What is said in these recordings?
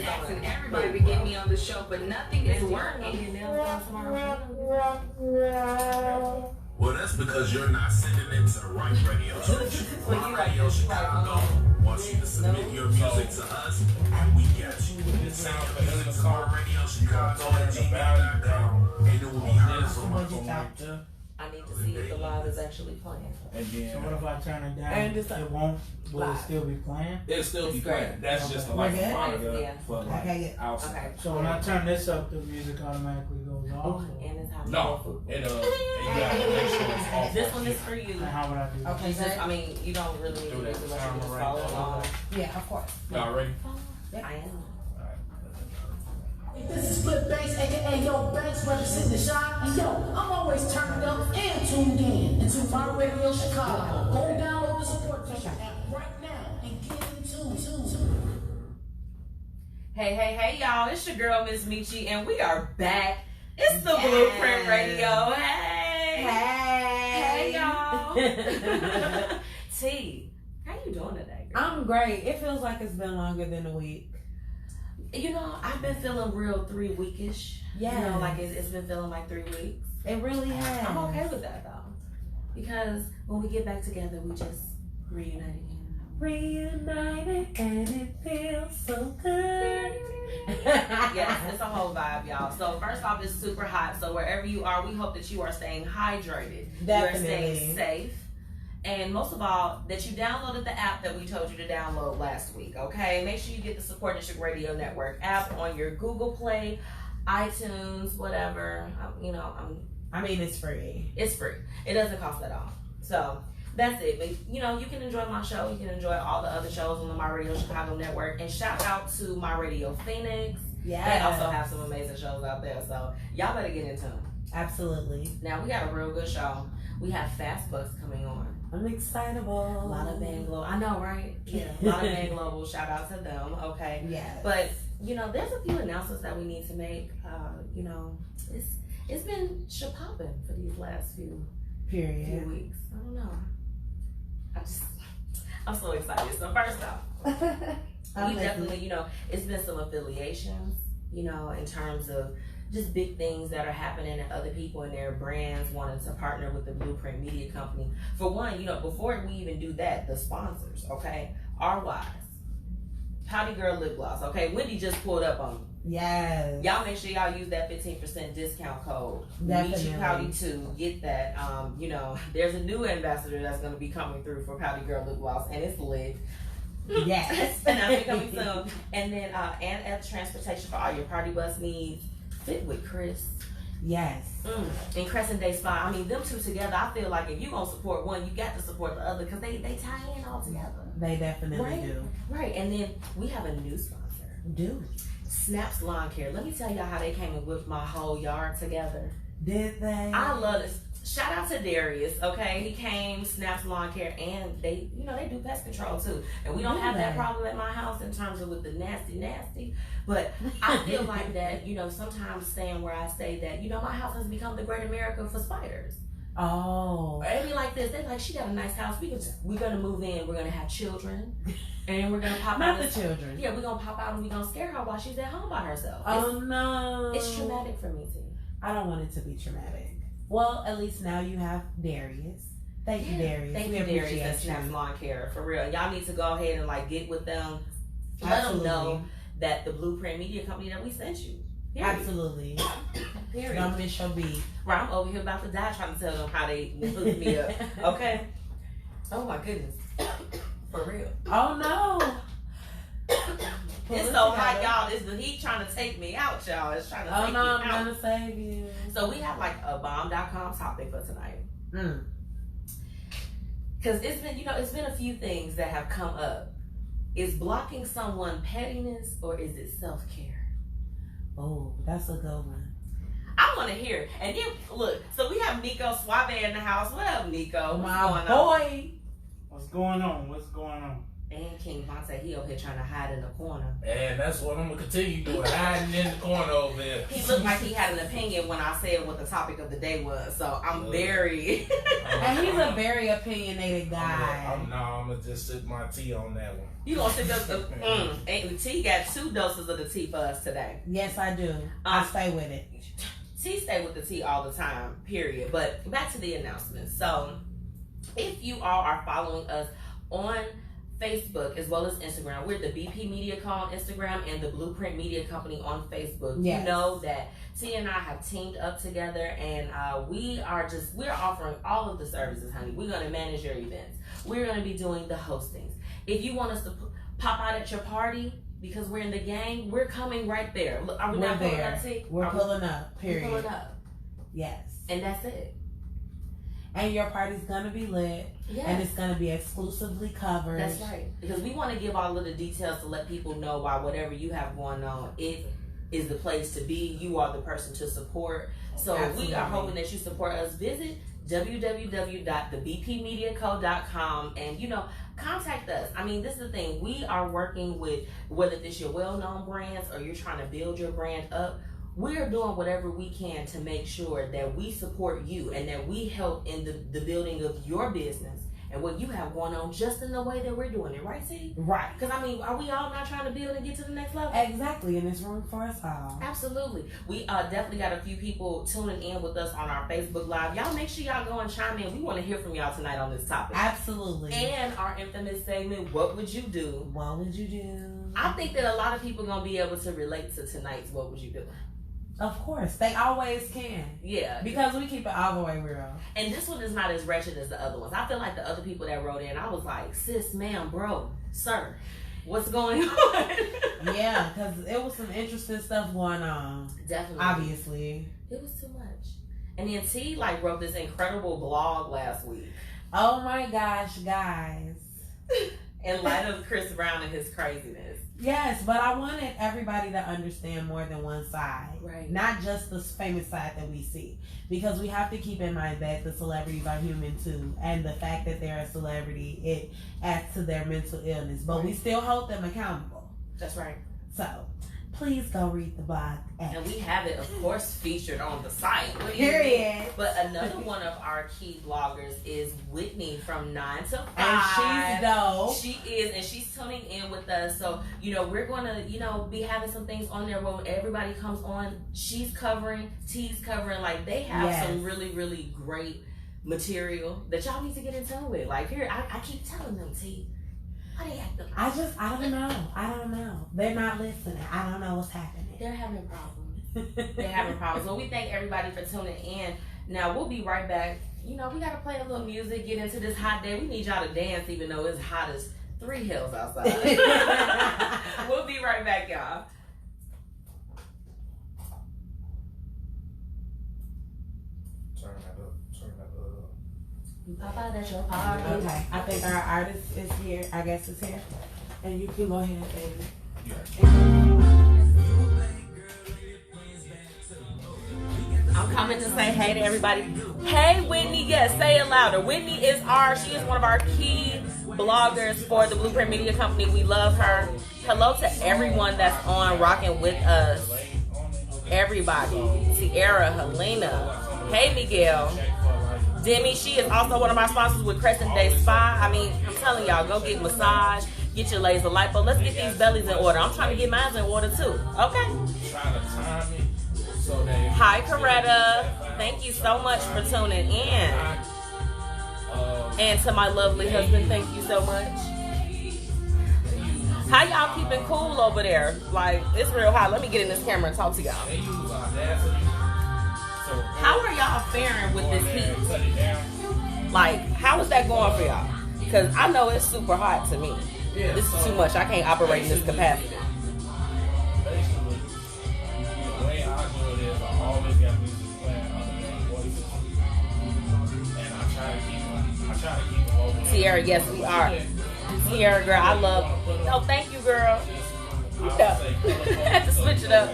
asking everybody to get me on the show, but nothing is working. Well, that's because you're not sending it to the right radio station. My Radio Chicago wants you to submit your music to us, and we got you. Send your music to my Radio Chicago at gmail.com, and it will be heard from us. I need to see if the live is actually playing. And then, So what if I turn it down? And It won't. Will it still be playing? it'll still be It's playing. great. That's just like a monitor Yeah. for like Okay, outside. Okay. So when I turn this up, the music automatically goes off. And it's how No, you gotta make sure it's off. This one is for you. And how would I do that? Okay, You just, I mean, you don't really need to do this unless you just follow along. Yeah, of course. Y'all ready? I am. This is Flip Banks, aka Yo Banks, representing the shop. And yo, I'm always turned up and tuned in into my Radio Chicago. Go download the support feature app right now and get in tune. Hey, y'all. It's your girl, Miss Michi, and we are back. It's the Blueprint Radio. Hey. Hey, y'all. T, how you doing today, girl? I'm great. It feels like it's been longer than a week. You know, I've been feeling real 3 weekish. Yeah. You know, like it's been feeling like 3 weeks. It really has. I'm okay with that, though. Because when we get back together, we just reunite again. Reunited and it feels so good. Yes, it's a whole vibe, y'all. So first off, it's super hot. So wherever you are, we hope that you are staying hydrated. Definitely. You're staying safe. And most of all, that you downloaded the app that we told you to download last week, okay? Make sure you get the Support District Radio Network app on your Google Play, iTunes, whatever. I mean, it's free. It's free. It doesn't cost at all. So that's it. But, you know, you can enjoy my show. You can enjoy all the other shows on the My Radio Chicago Network. And shout out to My Radio Phoenix. Yeah. They also have some amazing shows out there. So y'all better get into them. Absolutely. Now, we got a real good show. We have Fast Bucks coming on. I'm excitable. A lot of Band Global. I know, right? Yeah. A lot of Band Global. Shout out to them. Okay. Yes. But, you know, there's a few announcements that we need to make. You know, it's been shapopping for these last few weeks. I don't know. I'm so excited. So first off, we definitely, you know, it's been some affiliations, you know, in terms of just big things that are happening and other people and their brands wanting to partner with the Blueprint Media Company. For one, you know, before we even do that, the sponsors, okay, are Wise, Pouty Girl Lip Gloss, okay, Wendy just pulled up on me. Yes. Y'all make sure y'all use that 15% discount code. Definitely. Michi Pouty 2. Get that. You know, there's a new ambassador that's going to be coming through for Pouty Girl Lip Gloss, and it's lit. Yes. And I'll be coming soon. And then and at transportation for all your party bus needs. Fit with Chris. Yes. And Crescent Day Spa. I mean, them two together, I feel like if you're going to support one, you got to support the other because they tie in all together. They definitely Right? do. Right. And then we have a new sponsor. Do. Snaps Lawn Care. Let me tell y'all how they came and whipped my whole yard together. Did they? I love this. Shout out to Darius, okay? He came, Snaps Lawn Care, and they, you know, they do pest control too. And we don't have that problem at my house in terms of with the nasty. But I feel like that, you know, sometimes staying where I stay that, you know, my house has become the great America for spiders. Oh. It'd be like this. They're like, she got a nice house. We're gonna move in. We're gonna have children, and we're gonna pop Not out. the children. Yeah, we're gonna pop out and we're gonna scare her while she's at home by herself. Oh no. It's traumatic for me too. I don't want it to be traumatic. Well, at least now you have Darius. Thank you, Darius. Thank we you, Darius. appreciate That Snaps you. Lawn Care for real. Y'all need to go ahead and like get with them. Let them know that the Blueprint Media Company that we sent you. Period. Absolutely. Period. Don't miss your beat. Right, I'm over here about to die trying to tell them how they hooked me up. Okay. Oh my goodness. For real. Oh no. It's so hot, y'all. It's the heat trying to take me out, y'all. It's trying to take me out. I'm gonna save you. So we have like a bomb.com topic for tonight. Because it's been, you know, it's been a few things that have come up. Is blocking someone pettiness or is it self-care? Oh, that's a good one. I want to hear it. And then, look, so we have Nico Suave in the house. What up, Nico? What's My going on? boy. What's going on? What's going on? And King Vontae, he over here trying to hide in the corner. And that's what I'm gonna continue doing, hiding in the corner over there. He looked like he had an opinion when I said what the topic of the day was, so I'm very... And he's a very opinionated guy. I'm gonna just sip my tea on that one. You gonna sit there, and the tea got 2 doses of the tea for us today. Yes, I do. I stay with it. Tea stay with the tea all the time, period. But back to the announcements. So, if you all are following us on Facebook as well as Instagram, we're the BP Media Co. on Instagram and the Blueprint Media Company on Facebook. Yes. You know that T and I have teamed up together, and we're offering all of the services, honey. We're going to manage your events. We're going to be doing the hostings. If you want us to pop out at your party because we're in the gang, we're coming right there. Are we not pulling up, T? We're pulling up, period. We're pulling up. Yes. And that's it. And your party's gonna be lit. Yes. And it's gonna be exclusively covered. That's right. Because we want to give all of the details to let people know why whatever you have going on, it is the place to be. You are the person to support. So we are hoping that you support us. Visit www.thebpmediaco.com and, contact us. I mean, this is the thing. We are working with, whether it's your well-known brands or you're trying to build your brand up, we're doing whatever we can to make sure that we support you and that we help in the building of your business and what you have going on just in the way that we're doing it. Right, T? Right. Because, I mean, are we all not trying to build and get to the next level? Exactly. And there's room for us all. Absolutely. We definitely got a few people tuning in with us on our Facebook Live. Y'all make sure y'all go and chime in. We want to hear from y'all tonight on this topic. Absolutely. And our infamous segment, What Would You Do? What would you do? I think that a lot of people going to be able to relate to tonight's What Would You Do? Of course. They always can. Yeah. Because we keep it all the way real. And this one is not as wretched as the other ones. I feel like the other people that wrote in, I was like, sis, ma'am, bro, sir, what's going on? Yeah, because it was some interesting stuff going on. Definitely. Obviously. It was too much. And then T wrote this incredible blog last week. Oh my gosh, guys. In light of Chris Brown and his craziness. Yes, but I wanted everybody to understand more than one side. Right. Not just the famous side that we see. Because we have to keep in mind that the celebrities are human too. And the fact that they're a celebrity, it adds to their mental illness. But we still hold them accountable. That's right. So, please go read the blog. And we have it, of course, featured on the site. Period. But another one of our key bloggers is Whitney from 9 to 5. And she's dope. She is, and she's tuning in with us. So, we're going to, be having some things on there where everybody comes on. She's covering, T's covering. Like, they have some really, really great material that y'all need to get in tune with. Like, here, I keep telling them, T. How they acting? I don't know. They're not listening. I don't know what's happening. They're having problems. Well, we thank everybody for tuning in. Now, we'll be right back. We got to play a little music, get into this hot day. We need y'all to dance even though it's hot as 3 hills outside. We'll be right back, y'all. Turn that up. Papa, that's your party. Okay, I think our artist is here. I guess is here. And you can go ahead, baby. I'm coming to say hey to everybody. Hey, Whitney. Yes, say it louder. Whitney she is one of our key bloggers for the Blueprint Media Company. We love her. Hello to everyone that's on rocking with us. Everybody. Sierra, Helena. Hey, Miguel. Demi, she is also one of our sponsors with Crescent Day Spa. I mean, I'm telling y'all, go get massage, get your laser lipo. Let's get these bellies in order. I'm trying to get mine in order too. Okay. Hi, Coretta. Thank you so much for tuning in. And to my lovely husband, thank you so much. How y'all keeping cool over there? Like, it's real hot. Let me get in this camera and talk to y'all. How are y'all faring with this heat? Like, how is that going for y'all? Because I know it's super hot to me. This is too much. I can't operate in this capacity. Basically, the way I do it is I always got music playing under my voices. And I try to keep them over. Sierra, yes, we are. Sierra, girl, I love. No, thank you, girl. I had to switch it up.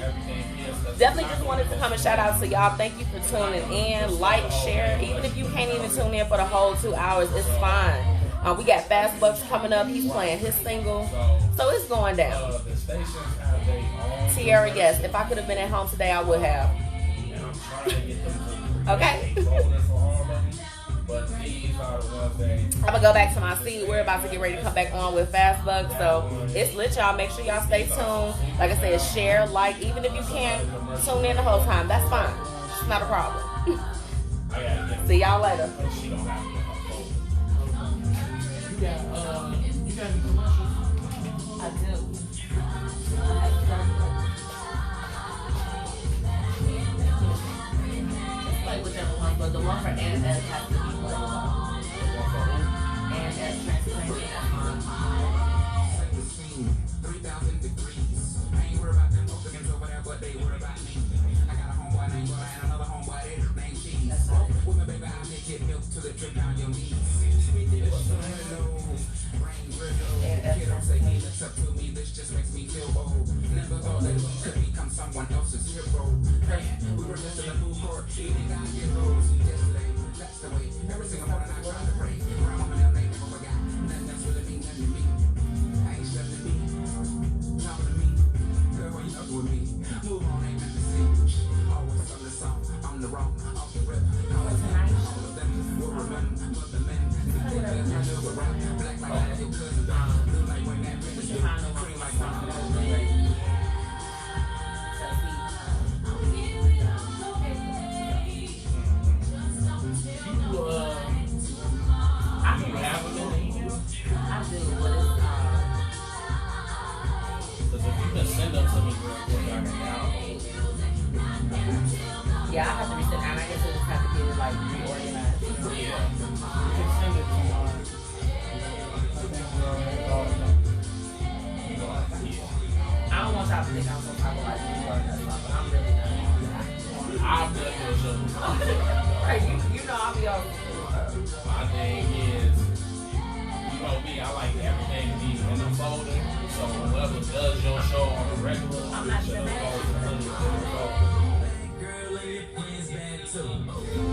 Definitely just wanted to come and shout out to y'all. Thank you for tuning in. Like, share. Even if you can't even tune in for the whole 2 hours, it's fine. We got Fast Bucks coming up. He's playing his single. So it's going down. The stations have their own. Tierra, yes. If I could have been at home today, I would have. And I'm trying to get them to Okay. create a folder for all of them. But these are the ones that I'm gonna go back to my seat. We're about to get ready to come back on with Fast Bucks. So it's lit, y'all. Make sure y'all stay tuned. Like I said, share, like, even if you can't tune in the whole time, that's fine. It's not a problem. I gotta get. See y'all later. She don't have to get her folder. You got any commercials? I do. Play whichever one, but the one for Ann has to be played. And that's transparent. That's fine. 3,000 degrees. I ain't worried about them folks against over there, but they worry about me. I got a homeboy named Boy and another homeboy named Cheese. With my baby, I make it milk till it drip down your knees. Sweet dish, rain, kiddo say he looks up to me, this just makes me feel old. Never thought that we could become someone else's hero. Hey, we were just in the food court, eating our heroes. Yesterday, that's the way. Every single morning I try to pray. Grandma and them, they never forgot. Nothing else really mean nothing to me. I ain't studying me. Talk to me. Girl, when you up with me. Move on, ain't nothing to see. Always on the song, on the wrong, off the rip. All of them will remember the men. The things that I know were right. Black like that, your cousin. Blue like when that red is blue. Green like mama. I can have them in the email. I do, but it's Because if you can send them to me real quick, I can download. yeah, I have to resend, and I guess I just have to get it like reorganized. Yeah. You can send it to mine. I think we already thought of that. I don't want y'all to think I'm some type of like reorganized, but I'm really not. I'm good with you. Right, you know I'll be over. My thing is, you know me, I like everything to be in the folder. So whoever does your show on a regular, I'm not should even mad. go to the folder. Girl, it is bad too.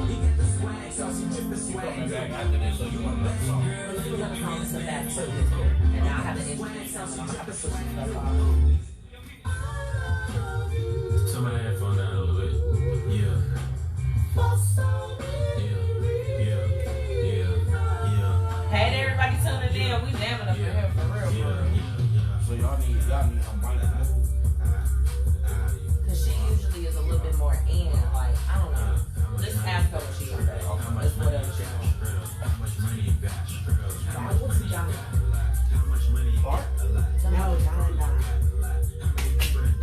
He got the swag, so she took the You swag. coming back after this, so you want another song? But if we're gonna call this a bad too, and now I have to introduce something, I'm gonna have to switch some stuff off. Turn my headphone down a little bit. Yeah. Hey to everybody tuning in, we jamming up in here for real. So y'all need her mic. Cause she usually is a little bit more in, like, I don't know. Just ask her what she is. It's whatever she wants. What's the genre? Art? No, John Don.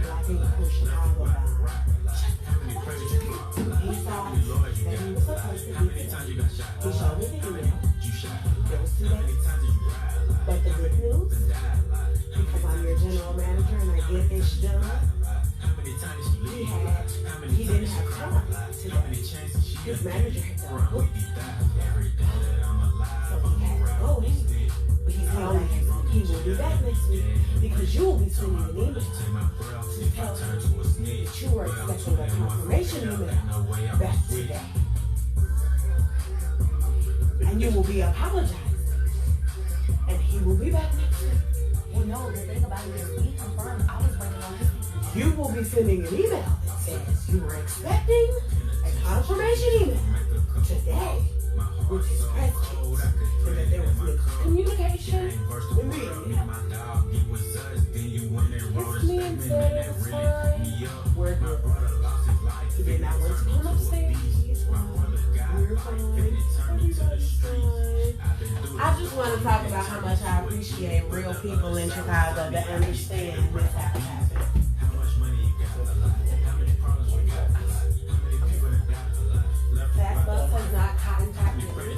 Black people push Chicago down. He saw that he was supposed to be there. He showed me the email. There was 2 days. But the good news, because I'm your general manager and I get this done, he didn't have time today. His manager had done book. So he had to go anyway. But he's telling me he will be back next week because you will be sending an email to tell him that you were expecting a confirmation email back today. And you will be apologizing. And he will be back next week. Well, no, the thing about it is we confirmed I was waiting on his. You will be sending an email that says you were expecting a confirmation email today with his press kits, and that there was miscommunication with me. His man said it was fine. We're good. He did not want to come upstairs. He's fine. We're fine. Everybody's fine. I just want to talk about how much I appreciate real people in Chicago that understand what's happening. Fast Bus has not contacted me.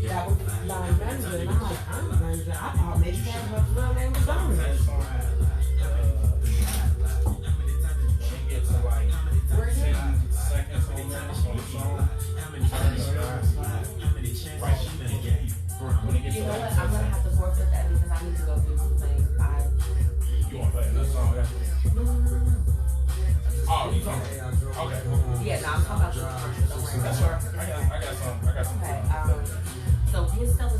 That was Don's manager, and I'm like, I'm the manager. I thought maybe Fast Bus's real name was Don. She gets to like 10 seconds or minutes on the song. Right. When it gets You to know like what? I'm gonna have to forfeit that because I need to go do some things. you want to play another song? Oh, you talking? Okay. Yeah, no, I'm talking about the commercial. Don't worry. That's all right. I got some. Okay. So his stuff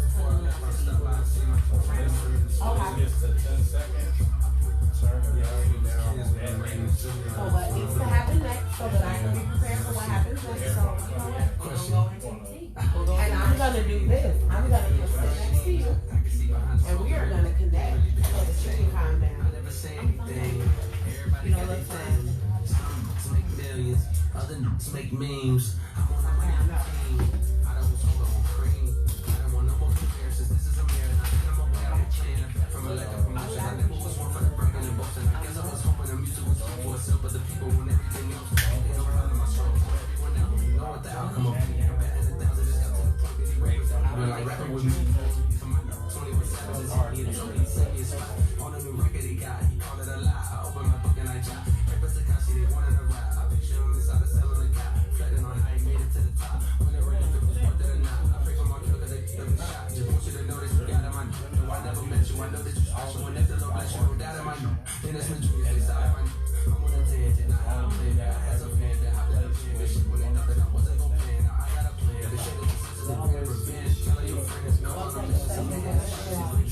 skeleton. Some make millions, other niggas make memes. I'm on the winning team. I don't want no cream. I don't want no more comparisons. This is a marathon, and I'm aware I'm playing from a lack of promotion. I never was one for the bragging and boasting. I guess I was hoping the music was good for itself, but the people want everything else. They don't run on my show. Everyone else, you know what the outcome of being a bat in the thousand just got to the point that he rappers. I've been like rapping with me. For my 21 savages, he had told me he sent me a spot. On a new record he got, he called it a lie. I opened my book and I jot. Rappers Takashi, they wanted to rap. I picture him inside of selling a cop. Reflecting on how he made it to the top. Whenever if it was worth it or not. I pray for my kill cause they took the shot. Just want you to know that you got him. I know I never met you. I know that you special. And if the Lord bless you, no doubt in my new. Then it's majority face out of my new. I'm on a tangent. Now I don't play that. I had some fans that hopped out of shit when they thought that I wasn't gon' plan. Now I got a plan. The shit is a plan of revenge. Tell all your friends. No, I'm just some niggas.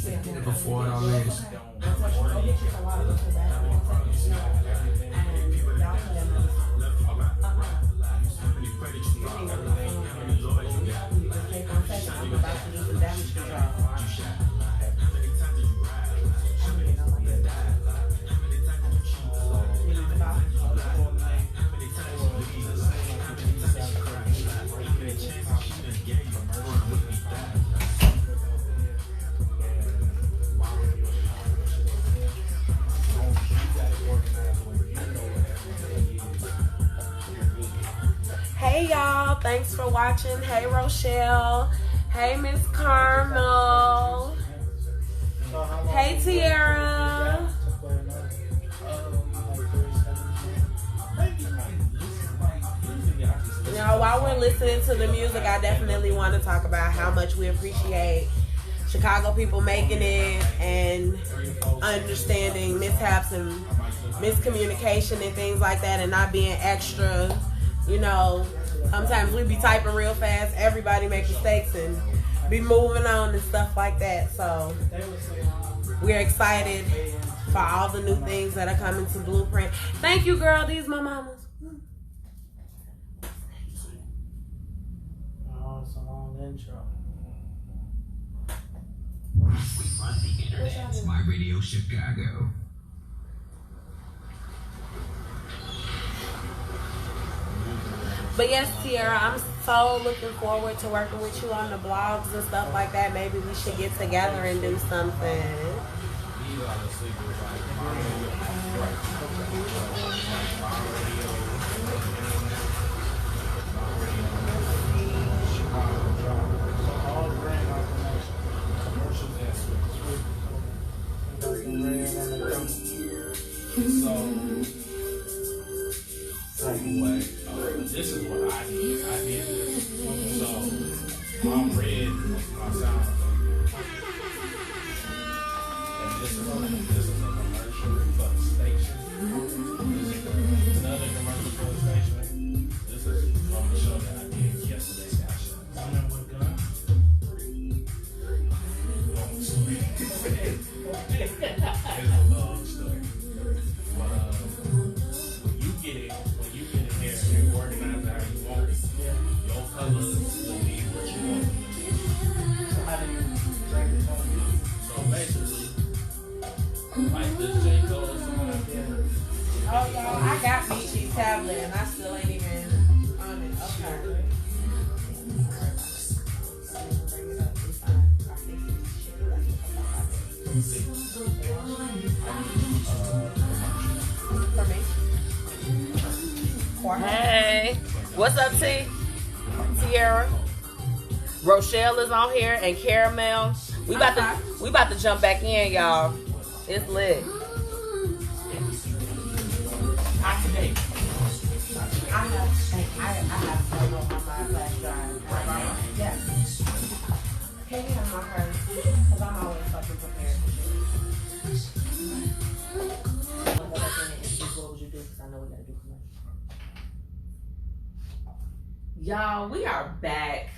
Get it before it all ends. Hey y'all, thanks for watching. Hey Rochelle. Hey Miss Carmel. Hey Tiara. Now, while we're listening to the music, I definitely want to talk about how much we appreciate Chicago people making it and understanding mishaps and miscommunication and things like that, and not being extra. You know, sometimes we be typing real fast. Everybody make mistakes and be moving on and stuff like that. So we're excited for all the new things that are coming to Blueprint. Thank you, girl. These my mamas. Oh, it's a long intro. We run the internet. My Radio Chicago. But yes, Tiara, I'm so looking forward to working with you on the blogs and stuff like that. Maybe we should get together and do something. This is what I did. I did this. So I'm red was my sound effect. And this is a commercial for the station. This is another commercial for the station. This is from the show that I did yesterday. Long story. It's a long story. But when you get it in here and organize it how you want it, your colors will be what you want them to be. So how do you break it down? So basically, like this J. Cole song, Oh, y'all, I got Michi's tablet and I still ain't even on it. Okay. For me. Hey, what's up, T? Tiara. Rochelle is on here and Caramel. We about to jump back in, y'all. It's lit. I have photo on my flash drive right now. Yes. Can you have my purse? Because I'm always fucking prepared for shit. What would you do? Because I know we gotta do commercial. Y'all, we are back.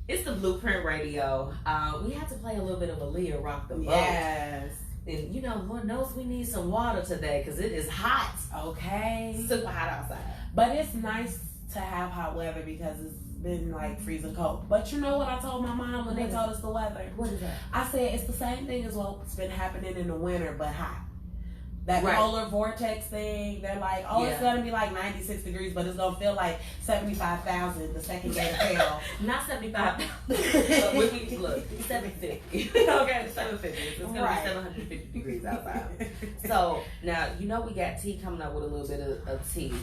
It's the Blueprint Radio. We had to play a little bit of Aaliyah, Rock the Boat. Yes. And you know, Lord knows we need some water today because it is hot. Okay. Super hot outside. But it's nice to have hot weather because it's been like freezing cold. But you know what I told my mom when they told us the weather? What is that? I said it's the same thing as what's been happening in the winter, but hot. That Right. polar vortex thing, they're like, oh, it's Yeah. gonna be like 96 degrees, but it's gonna feel like 75,000 the second day of hell. Not 75. Look, 750. Okay, 750. It's gonna Right. be 750 degrees outside. So now you know we got T coming up with a little bit of tea.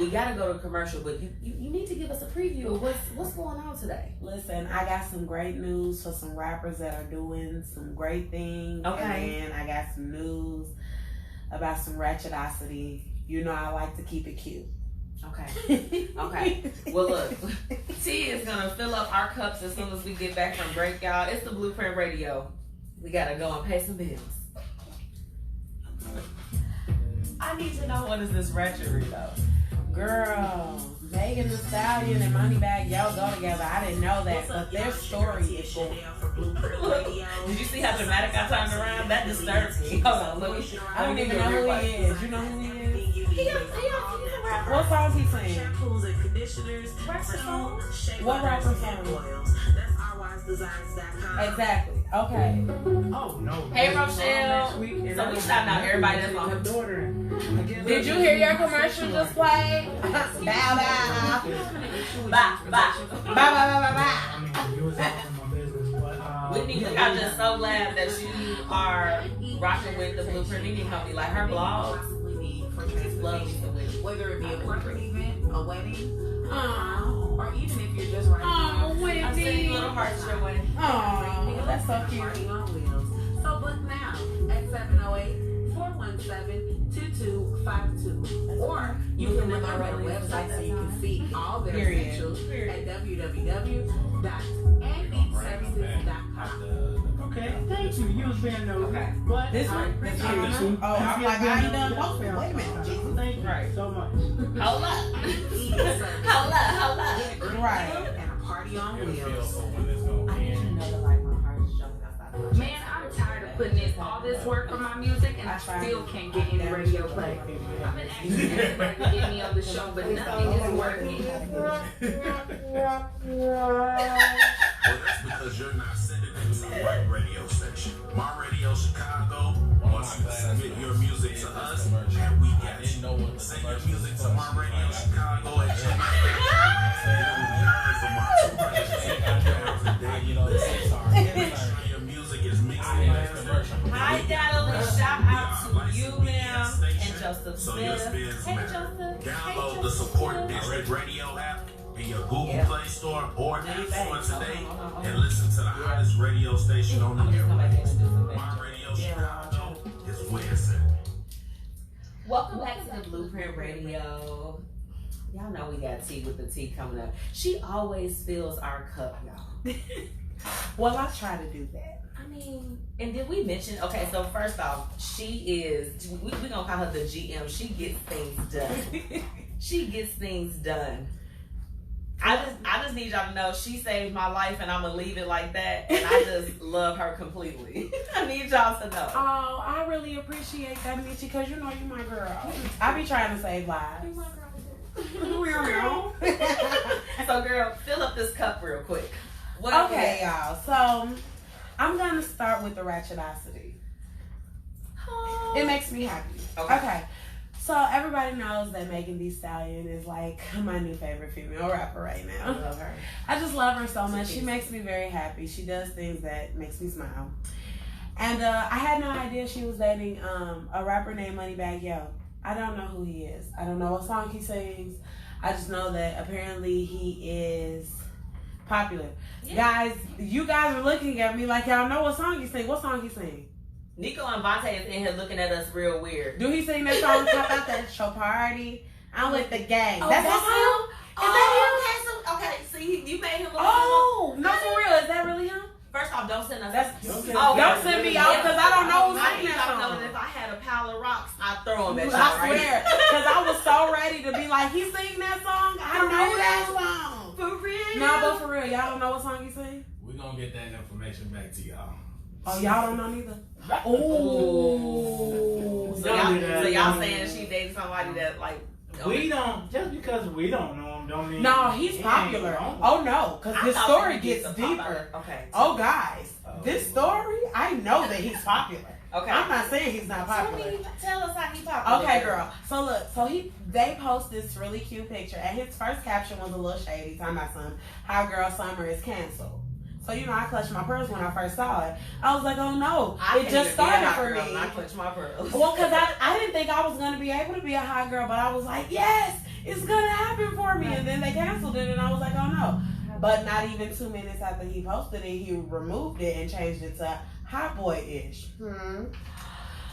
We gotta go to commercial, but you need to give us a preview of what's going on today. Listen, I got some great news for some rappers that are doing some great things. Okay. And I got some news about some ratchetosity. You know I like to keep it cute. Okay. Okay. Well, look, T is gonna fill up our cups as soon as we get back from break, y'all. It's the Blueprint Radio. We gotta go and pay some bills. I need to know, what is this ratchetry though? Girl, Megan Thee Stallion and Moneybagg Yo go together. I didn't know that, but their story is going. Did you see how dramatic I turned around? That disturbs me. Hold on, let me. I don't even know who he is. You know who he is? He's a rapper. What song he sing? Shampoos and conditioners. Rapper song? What rapper song? That's ourwisedesigns.com. Exactly. Okay. Oh no. Hey, Rochelle. So we shouting out everybody that's on. Did you hear your commercial just play? Bow bow. Bye, bye. Bye bye bye bye bye. I mean, you was out from my business, but Whitney, I'm just so glad that you are rocking with the Blueprint Media Company. Like her blogs, just love me so much. Whether it be a corporate event, a wedding, Aww. or even if you're just writing Aww, I'm sending Whitney. little hearts your way. Aww, that's so cute. party on wheels. So book now at 708-417-2252. Or you can look on their website so you can see all their Period. essentials at www.anbeatservices.com. okay, thank you. You was being nosy. Okay. But This one. Oh, I'm like, I ain't done both. Wait a minute. Jesus. Thank you Right. so much. Hold up. Hold up. Right. And a party on It'll feel wheels. so when it's gonna I need to end. know that like my heart is jumping outside my chest. Man, I'm tired of putting in all this work for my music and I still can't get any radio play. I've been asking everybody to get me on the show, but nothing is working. Well, that's because you're not sending it to the right radio station. My Radio Chicago wants you to submit your music to us, and we got you. Send your music to My Radio Chicago at your music is mixed in. Hi, Natalie. Shout out to you, ma'am, and Joseph So your Smith. spins Hey, matter. Joseph. Download Hey, the Joseph. Support District Radio app in your Google Play Store or App Store today and listen to the hottest radio station on the I'm just coming back in and do airwaves. some My Radio Chicago is where it's at. Welcome back to the Blueprint Radio. Y'all know we got tea with the tea coming up. She always fills our cup, y'all. Well, I try to do that. I mean, and did we mention? Okay, so first off, she is. We gonna call her the GM. She gets things done. She gets things done. I just need y'all to know she saved my life, and I'm gonna leave it like that. And I just love her completely. I need y'all to know. Oh, I really appreciate that, Michi, because you know you my girl. I be trying to save lives. So, girl, fill up this cup real quick. What Okay, y'all. So I'm gonna start with the ratchetosity. It makes me happy. Okay. So everybody knows that Megan Thee Stallion is like my new favorite female rapper right I now. love her. I just love her so much. She makes me very happy. She does things that makes me smile. And I had no idea she was dating a rapper named Moneybagg Yo. I don't know who he is. I don't know what song he sings. I just know that apparently he is popular. Yeah. Guys, you guys are looking at me like y'all know what song he sing. What song he sing? Nico and Vontae is in here looking at us real weird. Do he sing that song Pop Out That Show Party? I'm with the gang. Oh, that's that's him? Is that Okay, see, you made him him? look. Oh, no, for real. Is that really him? First off, don't send us. That's Oh, don't send me out because I don't know who's I singing need that y'all to know song. that if I had a pile of rocks, I'd throw them at y'all. I right swear, because I was so ready to be like, he sing that song? I don't know that song. For real? No, but for real, y'all don't know what song he sing? We're gonna get that information back to y'all. Oh, y'all don't know neither? Ooh. So Don't do that. y'all saying she dated somebody that like. We don't, just because we don't know him, don't mean. No, he's he ain't popular. wrong. Oh, no, because I this thought story he gets was a pop deeper. out. Okay. Oh, guys, this story, I know that he's popular. Okay. I'm not saying he's not popular. Tell us how he popular. Okay, girl. So look, they post this really cute picture, and his first caption was a little shady, talking about some "Hot Girl Summer is canceled." So I clutched my pearls when I first saw it. I was like, oh no, it just started for me. I clutched my pearls. Well, because I didn't think I was gonna be able to be a hot girl, but I was like, yes, it's gonna happen for me. And then they canceled it, and I was like, oh no. But not even 2 minutes after he posted it, he removed it and changed it to hot boy-ish.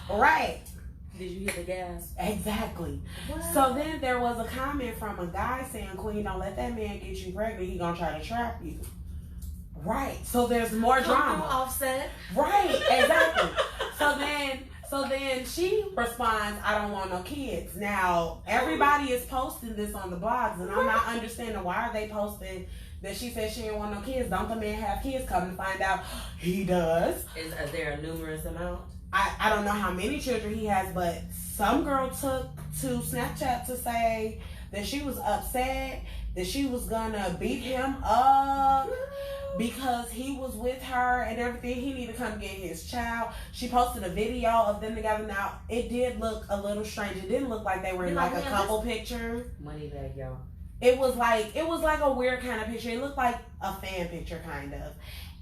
Right. Did you hit the gas? Exactly. What? So then there was a comment from a guy saying, Queen, don't let that man get you pregnant. He gonna try to trap you. Right. So there's more drama. Offset. Right. Exactly. So then she responds, I don't want no kids. Now, everybody is posting this on the blogs, and I'm not understanding why are they posting that she said she didn't want no kids. Don't the man have kids? Come to find out he does. Is there a numerous amount? I don't know how many children he has, but some girl took to Snapchat to say that she was upset, that she was gonna beat him up because he was with her and everything. He needed to come get his child. She posted a video of them together. Now, it did look a little strange. It didn't look like they were in like a couple picture. Money bag, y'all. It was like a weird kind of picture. It looked like a fan picture kind of.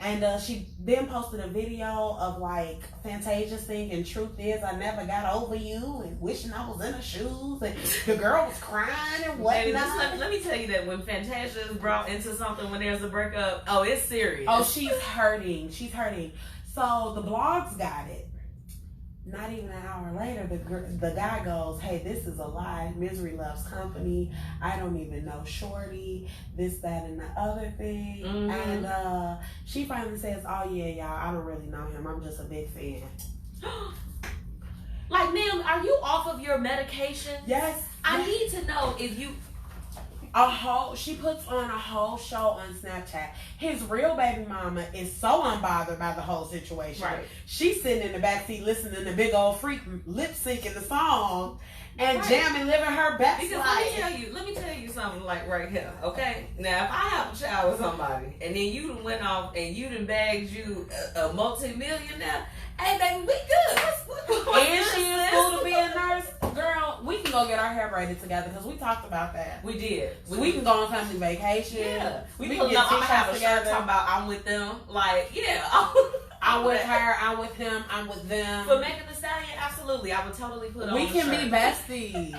And she then posted a video of like Fantasia singing "Truth Is I Never Got Over You" and wishing I was in her shoes, and the girl was crying and whatnot. Let me tell you that when Fantasia is brought into something when there's a breakup, oh, it's serious. Oh, she's hurting. She's hurting. So the blogs got it. Not even an hour later, the guy goes, hey, this is a lie. Misery loves company. I don't even know Shorty. This, that, and the other thing. Mm-hmm. And she finally says, oh, yeah, y'all, I don't really know him. I'm just a big fan. Like, ma'am, are you off of your medication? Yes. I need to know if you... She puts on a whole show on Snapchat. His real baby mama is so unbothered by the whole situation. Right. She's sitting in the backseat listening to Big Old Freak lip syncing the song and jamming, living her best because life. let me tell you something like right here, okay? Now, if I have a child with somebody and then you done went off and you done bagged you a multi-millionaire, hey, baby, we good. And she in school to be a nurse. Girl, we can go get our hair braided together because we talked about that. We did. We can go on family vacation. Yeah. We can can get I'm gonna have a together. shirt talking about I'm with them. Like, yeah. I'm with her, I'm with him, I'm with them. For Megan Thee Stallion, absolutely. I would totally put on We a can shirt. be besties.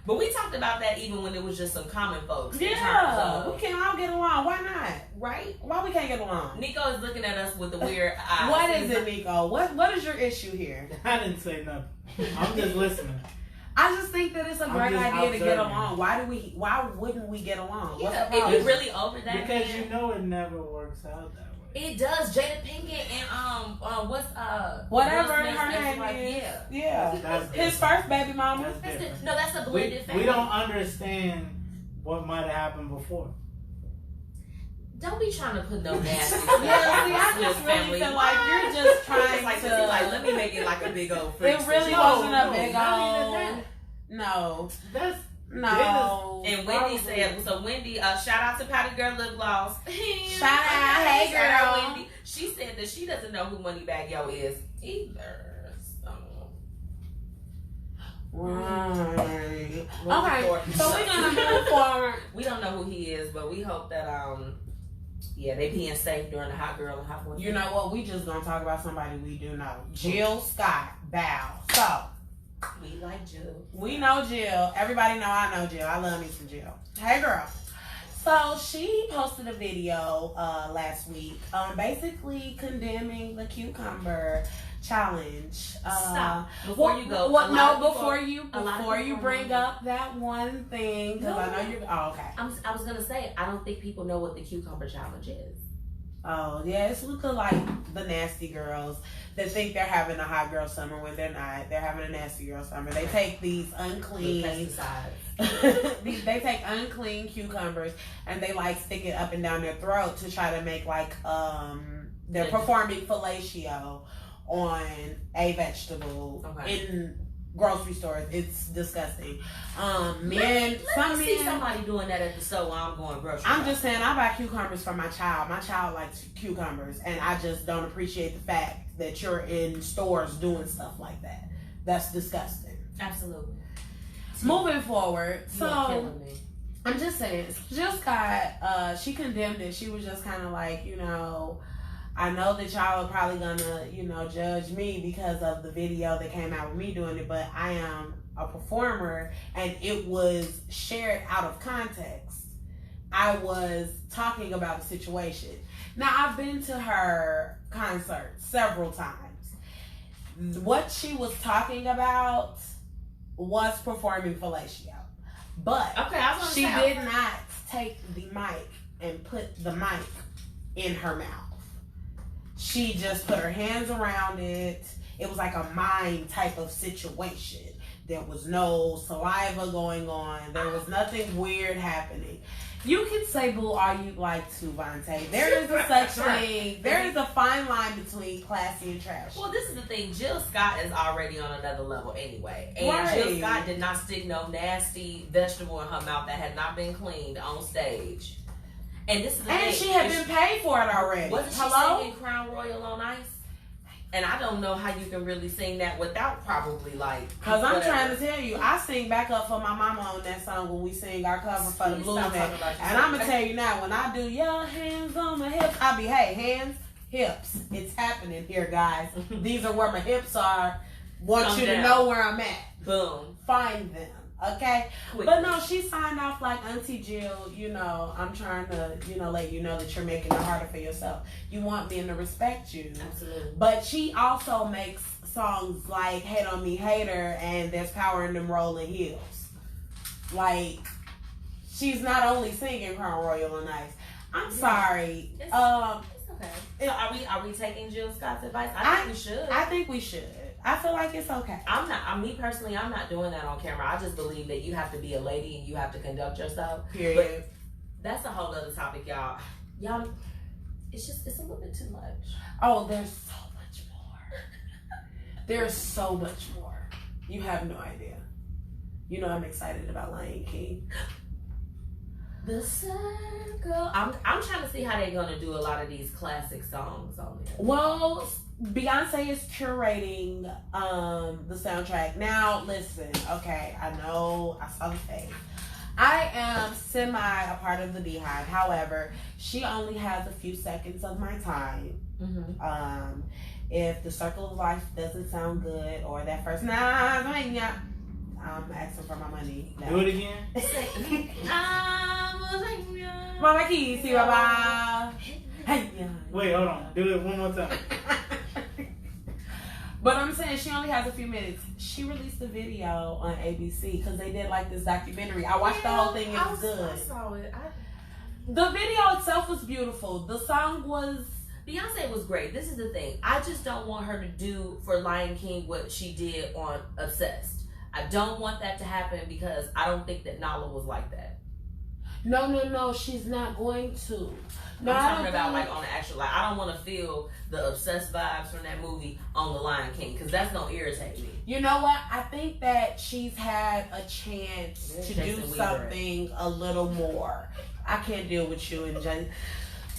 But we talked about that even when it was just some common folks. Yeah, we can all get along. Why not? Right? Why we can't get along? Nico is looking at us with the weird eyes. What is it, Nico? What is your issue here? I didn't say nothing. I'm just listening. I just think that it's a great just idea to get observing. along. Why wouldn't we get along? What's Yeah, the if problem? you really over that, Because man, you know it never works out that way. it does. Jada Pinkett and what's Whatever Will Smith's her name ex-wife, is. yeah. Yeah. That's His different. first baby mama. That's That's different. no, that's a blended family. We don't understand what might have happened before. Don't be trying to put no nasty. Yeah, see, I just really feel like you're just trying like, to. let me make it like a big old freak. It really situation. wasn't a No, big not even old. that. No. That's No. And Wendy said, so Wendy, shout out to Patty Girl Lip Gloss. Shout out, hey Shout out, girl. Wendy. She said that she doesn't know who Moneybagg Yo is either. So. Right. Moving Okay, forward. so we're gonna move forward. We don't know who he is, but we hope that yeah, they being safe during the hot girl and hot boy. You know what? We just gonna talk about somebody we do know. Jill Scott Bow. So we like Jill. we know Jill. Everybody know I know Jill. I love me some Jill. Hey girl. So she posted a video last week, basically condemning the cucumber challenge. Stop. Before you go. Before you bring up that one thing, because I know you're. Oh, okay. I was gonna say I don't think people know what the cucumber challenge is. Oh yeah, it's looking like the nasty girls that think they're having a hot girl summer when they're not. They're having a nasty girl summer. They take these unclean Pesticides. they take unclean cucumbers and they like stick it up and down their throat to try to make like they're performing fellatio on a vegetable Okay. in grocery stores. It's disgusting. Let Men, some me see men. somebody doing that at the store while I'm going grocery I'm shopping. just saying, I buy cucumbers for my child. My child likes cucumbers, and I just don't appreciate the fact that you're in stores doing stuff like that. That's disgusting. Absolutely. Moving forward, You are so killing me. I'm just saying, Jill Scott, she condemned it. She was just kind of like, you know, I know that y'all are probably gonna, you know, judge me because of the video that came out with me doing it, but I am a performer and it was shared out of context. I was talking about the situation. Now, I've been to her concert several times. What she was talking about was performing fellatio. But Okay, I was she gonna say, did not take the mic and put the mic in her mouth. She just put her hands around it. It was like a mime type of situation. There was no saliva going on. There was nothing weird happening. You can say boo all you'd like to, Vontae. There is a such thing. There is a fine line between classy and trashy. well, this is the thing. Jill Scott is already on another level anyway. And Right. Jill Scott did not stick no nasty vegetable in her mouth that had not been cleaned on stage. And this is the thing. And she had been paid for it already. Wasn't she Hello? singing Crown Royal on Ice? And I don't know how you can really sing that without probably like. Because I'm whatever. trying to tell you, I sing back up for my mama on that song when we sing our cover for the Please Blues stop Man. talking about And I'm going to tell you now, when I do your hands on my hips, I be, hey, hands, hips. It's happening here, guys. These are where my hips are. Want Calm you to down. know where I'm at. Boom. Find them. Okay? Quick. But no, she signed off like Auntie Jill, you know, I'm trying to, you know, let you know that you're making it harder for yourself. You want men to respect you. Absolutely. But she also makes songs like Hate on Me, Hater, and There's Power in Them Rolling Heels. Like, she's not only singing Crown Royal on Ice. I'm sorry. It's okay. So are we taking Jill Scott's advice? I think we should. I think we should. I feel like it's okay. Me personally, I'm not doing that on camera. I just believe that you have to be a lady and you have to conduct yourself. Period. But that's a whole other topic, y'all. It's a little bit too much. Oh, there's so much more. There's so much more. You have no idea. You know I'm excited about Lion King. The circle. I'm trying to see how they're gonna do a lot of these classic songs on there. Well, Beyonce is curating the soundtrack. Now, listen, okay, I know I saw the tape. I am semi a part of the Beehive. However, she only has a few seconds of my time. Mm-hmm. If the Circle of Life doesn't sound good, or that first I'm asking for my money. Do it again. Mama Keys, see bye. Hey, yeah. Wait, hold on. Do it one more time. But I'm saying she only has a few minutes. She released a video on ABC because they did like this documentary. I watched the whole thing. It was good. I saw it. The video itself was beautiful. The song was. Beyonce was great. This is the thing. I just don't want her to do for Lion King what she did on Obsessed. I don't want that to happen because I don't think that Nala was like that. No. She's not going to. No, I'm I talking don't about think- like on the actual. Like I don't want to feel the Obsessed vibes from that movie on the Lion King because that's gonna irritate me. You know what? I think that she's had a chance to Jason do Weaver. something a little more. I can't deal with you and Jen.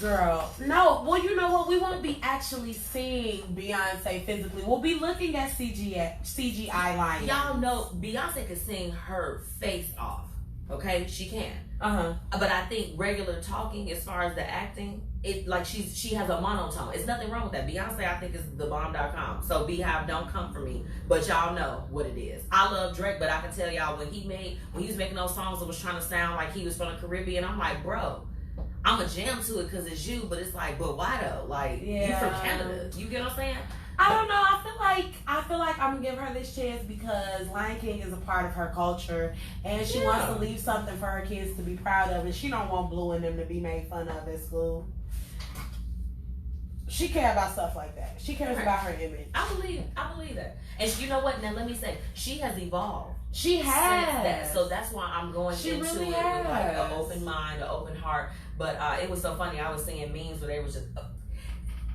Girl, no. Well, you know what? We won't be actually seeing Beyonce physically. We'll be looking at CGI lines. Y'all know Beyonce can sing her face off. Okay, she can. But I think regular talking, as far as the acting, it like she has a monotone. It's nothing wrong with that. Beyonce, I think, is thebomb.com. So Beehive, don't come for me. But y'all know what it is. I love Drake, but I can tell y'all when he was making those songs that was trying to sound like he was from the Caribbean, I'm like, bro, I'm a jam to it because it's you, but it's like, but why though? Like, you from Canada. You get what I'm saying? I don't know. I feel like I'm gonna give her this chance because Lion King is a part of her culture, and she wants to leave something for her kids to be proud of, and she don't want Blue and them to be made fun of at school. She cares about stuff like that. She cares about her image. I believe that. And you know what? Now let me say, she has evolved. She Since has. that. So that's why I'm going She into really it with like has. an open mind, an open heart. But it was so funny. I was seeing memes where they was just.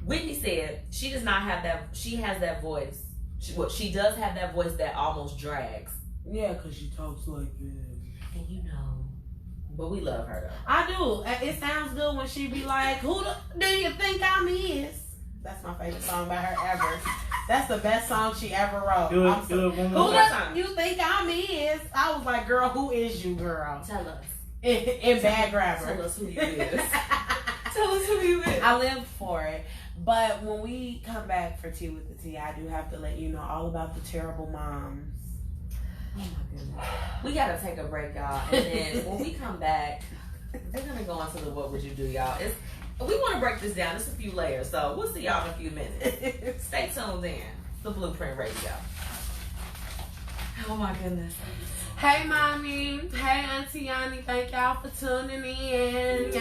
Whitney said she does not have that. She has that voice She does have that voice that almost drags. Yeah, because she talks like this. And you know. But we love her though. I do. It sounds good when she be like, "Who do you think I'm is?" That's my favorite song by her ever. That's the best song she ever wrote. Do I'm it, so- do it one Who more does time. you think I'm is? I was like, girl, who is you, girl? Tell us. In bad grammar. Tell us who you is. Tell us who you is. I lived for it. But when we come back for Tea with the Tea, I do have to let you know all about the terrible moms. Oh my goodness. We gotta take a break, y'all. And then when we come back, they're gonna go into the what would you do, y'all. We want to break this down. It's a few layers, so we'll see y'all in a few minutes. Stay tuned in. It's the Blueprint Radio. Oh my goodness. Hey, mommy. Hey, Auntie Yanni. Thank y'all for tuning in.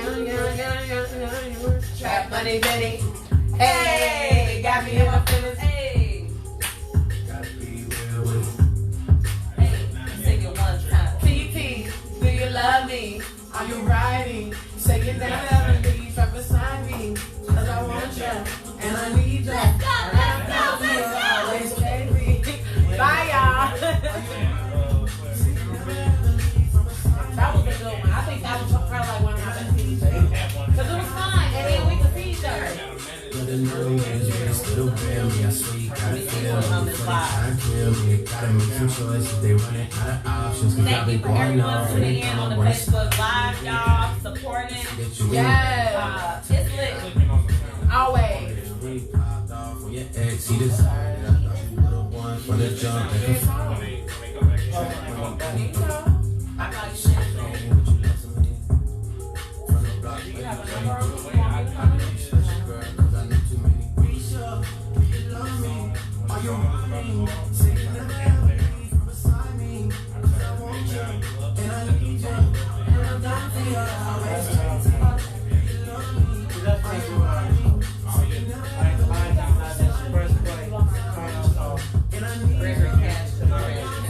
Trap Money Benny. Hey, got me in my feelings. Hey. Hey, sing it one time. TT, do you love me? Are you riding? Say it down and leave right beside me. Cause I want you and I need you. Let's go, always, baby. Bye, y'all. That was a good one. I think that was probably like one of my best TVs. Because it was fun and then we could see each other. Thank you for everyone tuning in on the Facebook Live, y'all. Supporting. Yes. It's lit. Always. I thought you said Gregory Cash to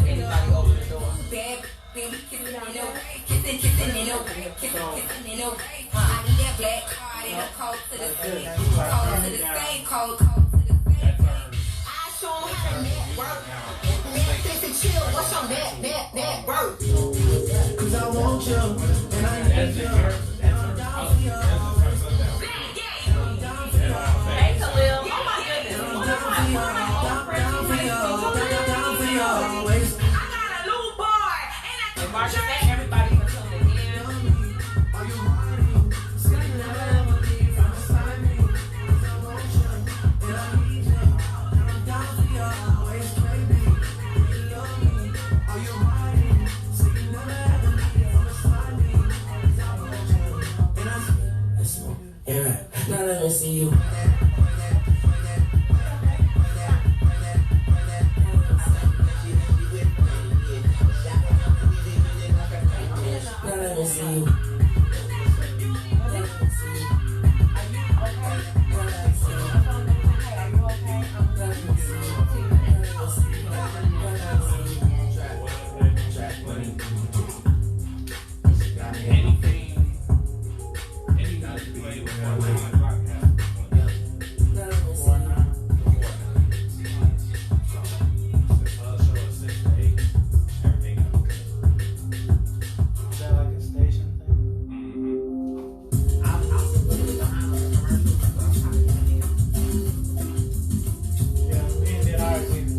anybody open the door. Cause I want you and I need you. Hey, Khalil. Oh my goodness. And Marcia, thank everybody for tuning in. Yeah, now let me see you. Now let me see you. Is that like a station thing? Yeah, we ain't did ours either.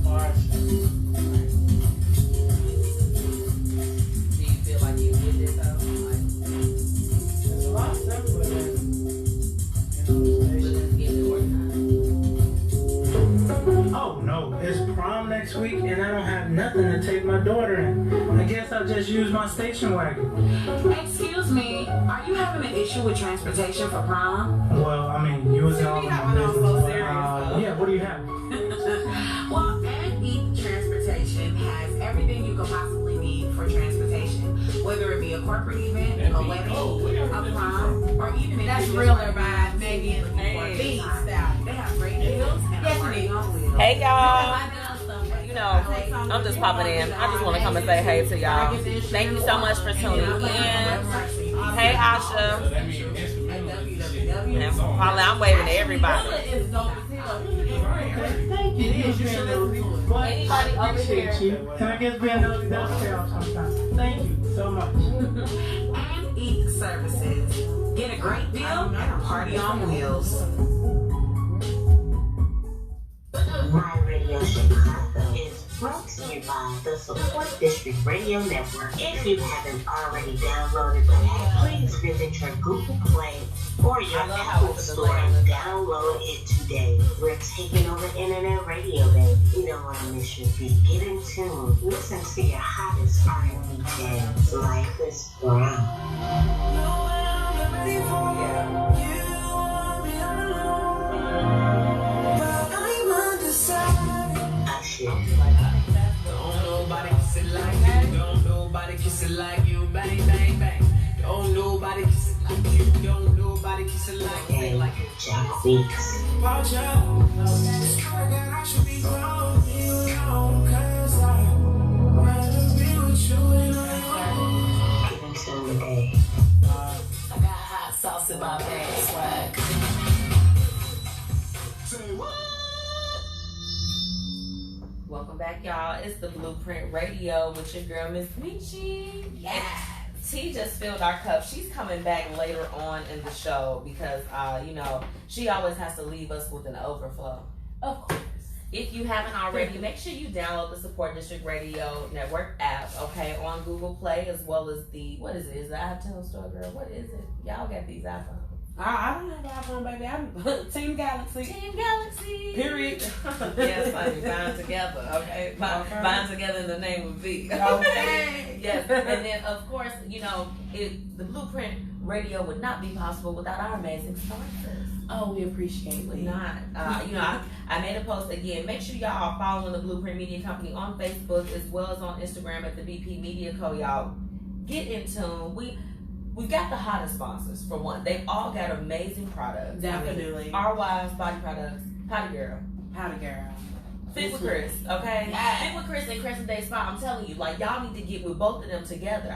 Ours. Do you feel like you did it though? Like, There's a lot simpler than, the we'll station. just get it organized. Oh no, it's prom next week and I don't have nothing to take my daughter in. I guess I'll just use my station wagon. Excuse me, are you having an issue with transportation for prom? Well, I mean, you was all in my business. But, yeah, what do you have? Well, Ed Eat Transportation has everything you could possibly need for transportation, whether it be a corporate event, a wedding, a prom, or even if That's you're realer just by Megan Hey. B style. They have great deals and Yes, a we great do. on wheels. Hey y'all. You know, I'm just popping in. I just want to come and say hey to y'all. Thank you so much for tuning in. Hey Asha. And Paula, I'm waving to everybody. Is dope as hell. It is. You should listen to it. But Anybody I over appreciate here? you. And I guess being nosy does pay off sometimes. Thank you so much. And Eat Services. Get a great deal and a party on wheels. My Radio Chicago is brought to you by the Support District Radio Network. If you haven't already downloaded the app, please visit your Google Play or your Apple Store and download it today. We're taking over internet radio, baby. You don't want to miss your beat. Get in tune. Listen to your hottest R&B jams. Life is brown. I should. Don't nobody kiss it like you. Don't nobody kiss it like you. Bang, bang, bang. Don't nobody kiss it like you. Don't nobody kiss it like you. And Jack Weeks. Watch out. It's kinda that I should be gone. You alone. Cause I'd rather be with you and I Get in tune today. I got hot sauce in my bag, swag. Welcome back, y'all. It's the Blueprint Radio with your girl, Miss Michi. Yeah. T just filled our cup. She's coming back later on in the show because, she always has to leave us with an overflow. Of course. If you haven't already, make sure you download the Support District Radio Network app, okay, on Google Play as well as what is it? Is it iTunes Store, girl? What is it? Y'all got these iPhones. I don't have an iPhone, baby. I'm Team Galaxy. Team Galaxy. Period. Yes, honey. Bind together, okay? Bind together in the name of V. Okay. Yes. And then, of course, the Blueprint Radio would not be possible without our amazing sponsors. Oh, we appreciate Would it. not. I made a post again. Make sure y'all are following the Blueprint Media Company on Facebook as well as on Instagram at the BP Media Co. Y'all get in tune. We've got the hottest sponsors for one. They've all got amazing products. Definitely. Our Wives Body Products, Potty Girl, Powder girl. Fit with Chris, okay? Yeah. Fit with Chris and Crescent Day Spa. I'm telling you, like, y'all need to get with both of them together.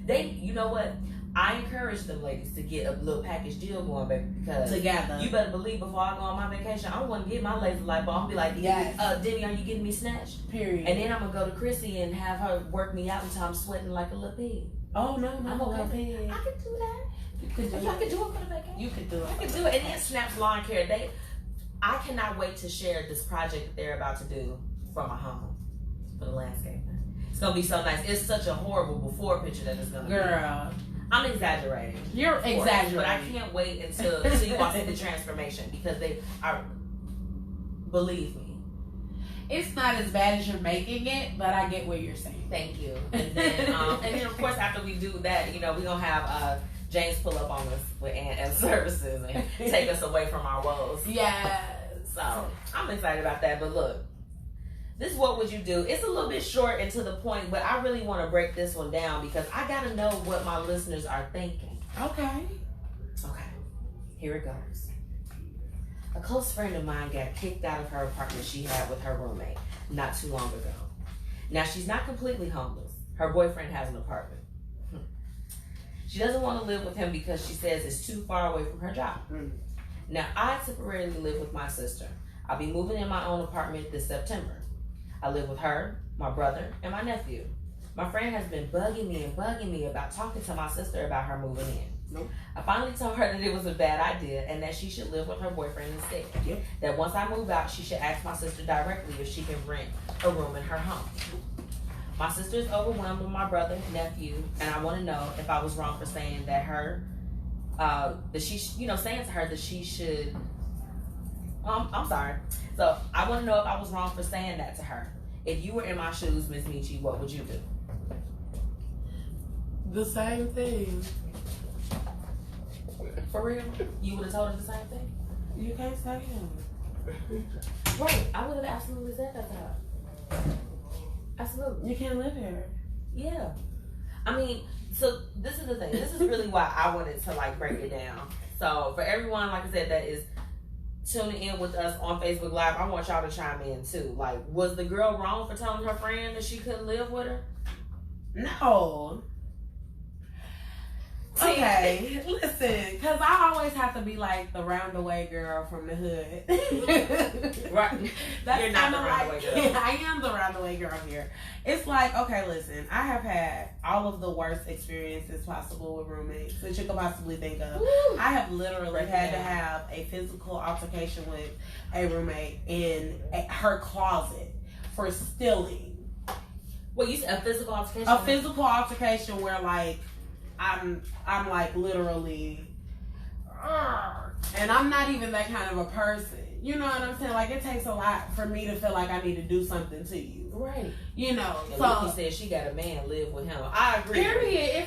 You know what? I encourage them ladies to get a little package deal going, baby, because Together. you better believe before I go on my vacation, I want to get my laser light bulb. I'm be like, Yes. Denny, are you getting me snatched? Period. And then I'm gonna go to Chrissy and have her work me out until I'm sweating like a little pig. Oh, no, I'm okay. I can do that. You could do I can it. do it for the vacation. You could do it. I can do it. And then Snaps Lawn Care. I cannot wait to share this project that they're about to do for my home, for the landscaping. It's gonna be so nice. It's such a horrible before picture that it's gonna be. Girl. I'm exaggerating. You're of course, exaggerating. but I can't wait until you all see the transformation because they are. Believe me. It's not as bad as you're making it, but I get what you're saying. Thank you. And then, of course, after we do that, we're gonna have James pull up on us with and services and take us away from our woes. Yes. So I'm excited about that. But look, this what would you do? It's a little bit short and to the point, but I really want to break this one down because I gotta know what my listeners are thinking. Okay. Okay, here it goes. A close friend of mine got kicked out of her apartment she had with her roommate not too long ago. Now, she's not completely homeless. Her boyfriend has an apartment. She doesn't want to live with him because she says it's too far away from her job. Now, I temporarily live with my sister. I'll be moving in my own apartment this September. I live with her, my brother, and my nephew. My friend has been bugging me about talking to my sister about her moving in. Nope. I finally told her that it was a bad idea and that she should live with her boyfriend instead. Yep. That once I move out, she should ask my sister directly if she can rent a room in her home. My sister is overwhelmed with my brother, nephew, and I want to know if I was wrong for saying that saying to her that she should. I'm sorry. So I want to know if I was wrong for saying that to her. If you were in my shoes, Miss Michi, what would you do? The same thing. For real? You would have told her the same thing? You can't say him. Right. I would have absolutely said that to her. Absolutely. You can't live here. Yeah. I mean, so this is the thing. This is really why I wanted to break it down. So for everyone, like I said, that is tuning in with us on Facebook Live, I want y'all to chime in too. Was the girl wrong for telling her friend that she couldn't live with her? No. Okay, listen, because I always have to be like the roundaway girl from the hood. Right. That's You're not the kinda roundaway girl. I am the roundaway girl here. It's like, okay, listen, I have had all of the worst experiences possible with roommates that you could possibly think of. Woo. I have literally Break it had to down. have a physical altercation with a roommate in her closet for stealing. Well, you said a physical altercation? A physical altercation where like I'm like literally, and I'm not even that kind of a person. You know what I'm saying? Like it takes a lot for me to feel like I need to do something to you. Right. You know. And So Nikki said she got a man live with him. I agree. period.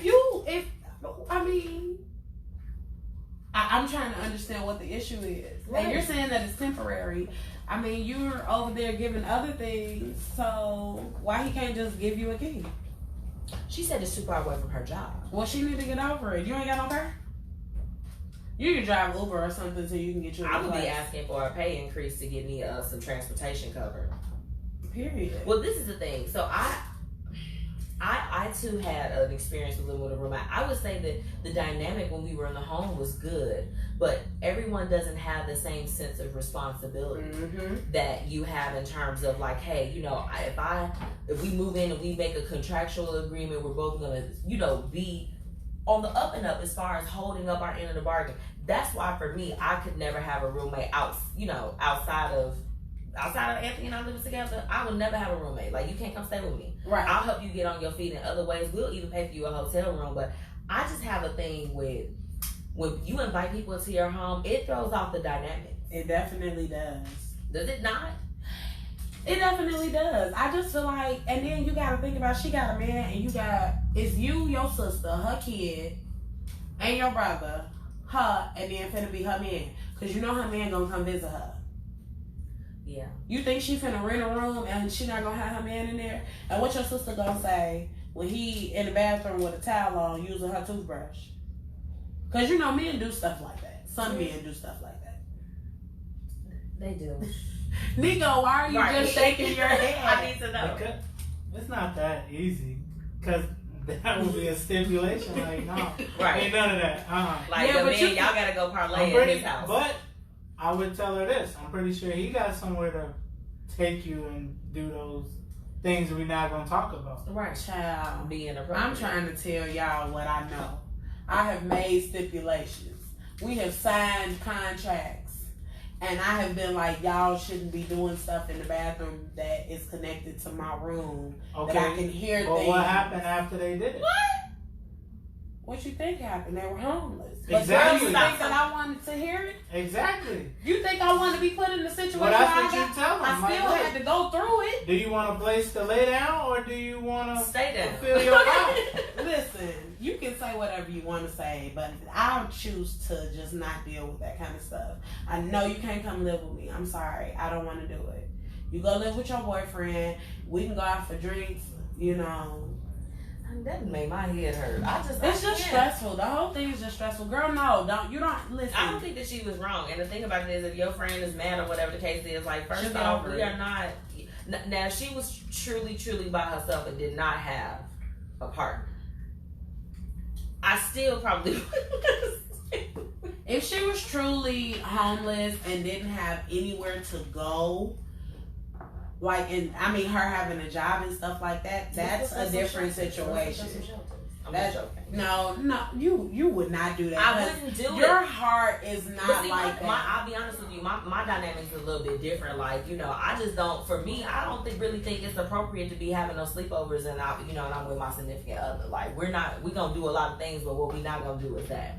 I'm trying to understand what the issue is. Right. And you're saying that it's temporary. I mean, you're over there giving other things, so why he can't just give you a key? She said it's too far away from her job. Well, she need to get over it. You ain't got no car? You can drive Uber or something so you can get you a I would place. be asking for a pay increase to get me some transportation covered. Period. Well, this is the thing. So I too had an experience with living with a roommate. I would say that the dynamic when we were in the home was good, but everyone doesn't have the same sense of responsibility that you have in terms of like, hey, you know, if we move in and we make a contractual agreement, we're both gonna, you know, be on the up and up as far as holding up our end of the bargain. That's why for me, I could never have a roommate outside of Anthony and I living together. I would never have a roommate. Like, you can't come stay with me. Right. I'll help you get on your feet in other ways. We'll even pay for you a hotel room. But I just have a thing with when you invite people into your home, it throws off the dynamic. It definitely does. Does it not? It definitely does. I just feel like, and then you gotta think about, she got a man, and it's you, your sister, her kid, and your brother, her, and then finna be her man. Cause you know her man gonna come visit her. Yeah. You think she finna rent a room and she not gonna have her man in there? And what your sister gonna say when he in the bathroom with a towel on using her toothbrush? Cause you know men do stuff like that. Some men do stuff like that. They do. Nico, why are you just shaking your head? I need to know. Because it's not that easy. Because that would be a stipulation. Like, no. Right. Ain't none of that. Like, Yeah, the but man, y'all gotta go parlay at his house. But I would tell her this. I'm pretty sure he got somewhere to take you and do those things we're not going to talk about. Right. Child. Being a I'm trying to tell y'all what I know. I have made stipulations. We have signed contracts. And I have been like, y'all shouldn't be doing stuff in the bathroom that is connected to my room. Okay. That I can hear But things. what happened after they did it? What? What you think happened? They were homeless. Exactly. But you think that I wanted to hear it? Exactly. You think I wanted to be put in the situation Well, where that's what you tell them. I still Like, had to go through it? do you want a place to lay down or do you want to Stay down. fulfill your life? Listen, you can say whatever you want to say, but I'll choose to just not deal with that kind of stuff. I know you can't come live with me. I'm sorry. I don't want to do it. You go live with your boyfriend. We can go out for drinks, you know. That made my head hurt. It's just stressful. The whole thing is just stressful. Girl, no, listen. I don't think that she was wrong. And the thing about it is, if your friend is mad or whatever the case is, like, first She'll get off, over we it. are not. Now, if she was truly, truly by herself and did not have a partner, I still probably would. If she was truly homeless and didn't have anywhere to go, like, and I mean, her having a job and stuff like that, that's a different situation. I'm That's joking. no, you would not do that. I wouldn't do Your it. heart is But not see, like that. I'll be honest with you, my dynamic's a little bit different. Like, you know, I just don't, for me, I don't really think it's appropriate to be having no sleepovers and I'm with my significant other. Like, we gonna do a lot of things, but what we not gonna do is that.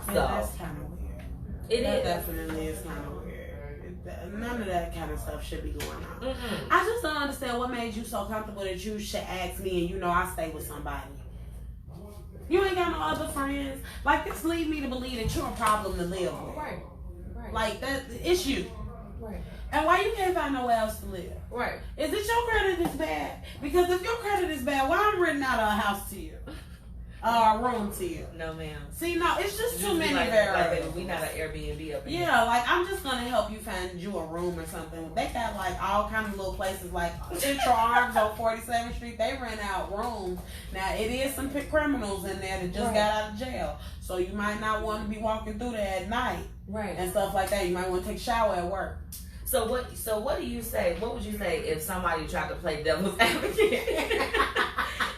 So, And that's kind of weird. That Definitely is kind of weird. None of that kind of stuff should be going on. Mm-mm. I just don't understand what made you so comfortable that you should ask me and you know I stay with somebody. You ain't got no other friends. Like, this lead me to believe that you're a problem to live with. Right. Like, that, it's you. Right. And why you can't find nowhere else to live? Right. Is it your credit is bad? Because if your credit is bad, why I'm renting out a house to you? room to you? No, ma'am. See, no, it's just too many Like, variables. we not an Airbnb up here. Yeah, like I'm just gonna help you find you a room or something. They got like all kind of little places like Central Arms on 47th Street. They rent out rooms. Now it is some criminals in there that just got out of jail, so you might not want to be walking through there at night, and stuff like that. You might want to take a shower at work. So what do you say? What would you say if somebody tried to play devil's advocate?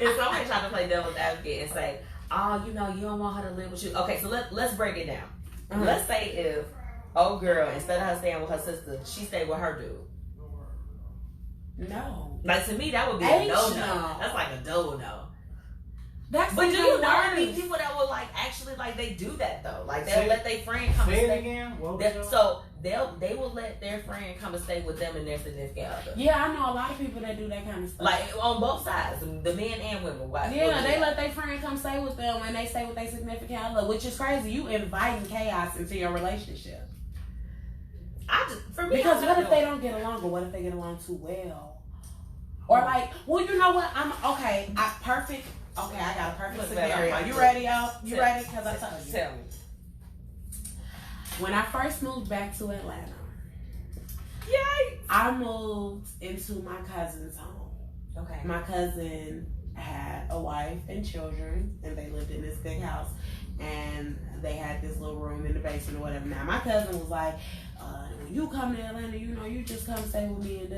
If somebody tried to play devil's advocate and say, oh, you don't want her to live with you. Okay, so let's break it down. Mm-hmm. Let's say if old girl, instead of her staying with her sister, she stayed with her dude. No. Like, to me, that would be a no. That's like a double no. But do you know any people that will actually they do that though? Like they'll let their friend come and stay. Again? So they will let their friend come and stay with them and their significant other. Yeah, I know a lot of people that do that kind of stuff. Like on both sides, the men and women. Yeah, they let their friend come stay with them and they stay with their significant other, which is crazy. You inviting chaos into your relationship. Because what if they don't get along, or what if they get along too well? Or you know what? I got a perfect scenario. You ready, y'all? You ready? Because I told you. Tell me. When I first moved back to Atlanta, I moved into my cousin's home. Okay. My cousin had a wife and children, and they lived in this big house, and they had this little room in the basement or whatever. Now, my cousin was like, when you come to Atlanta, you just come stay with me and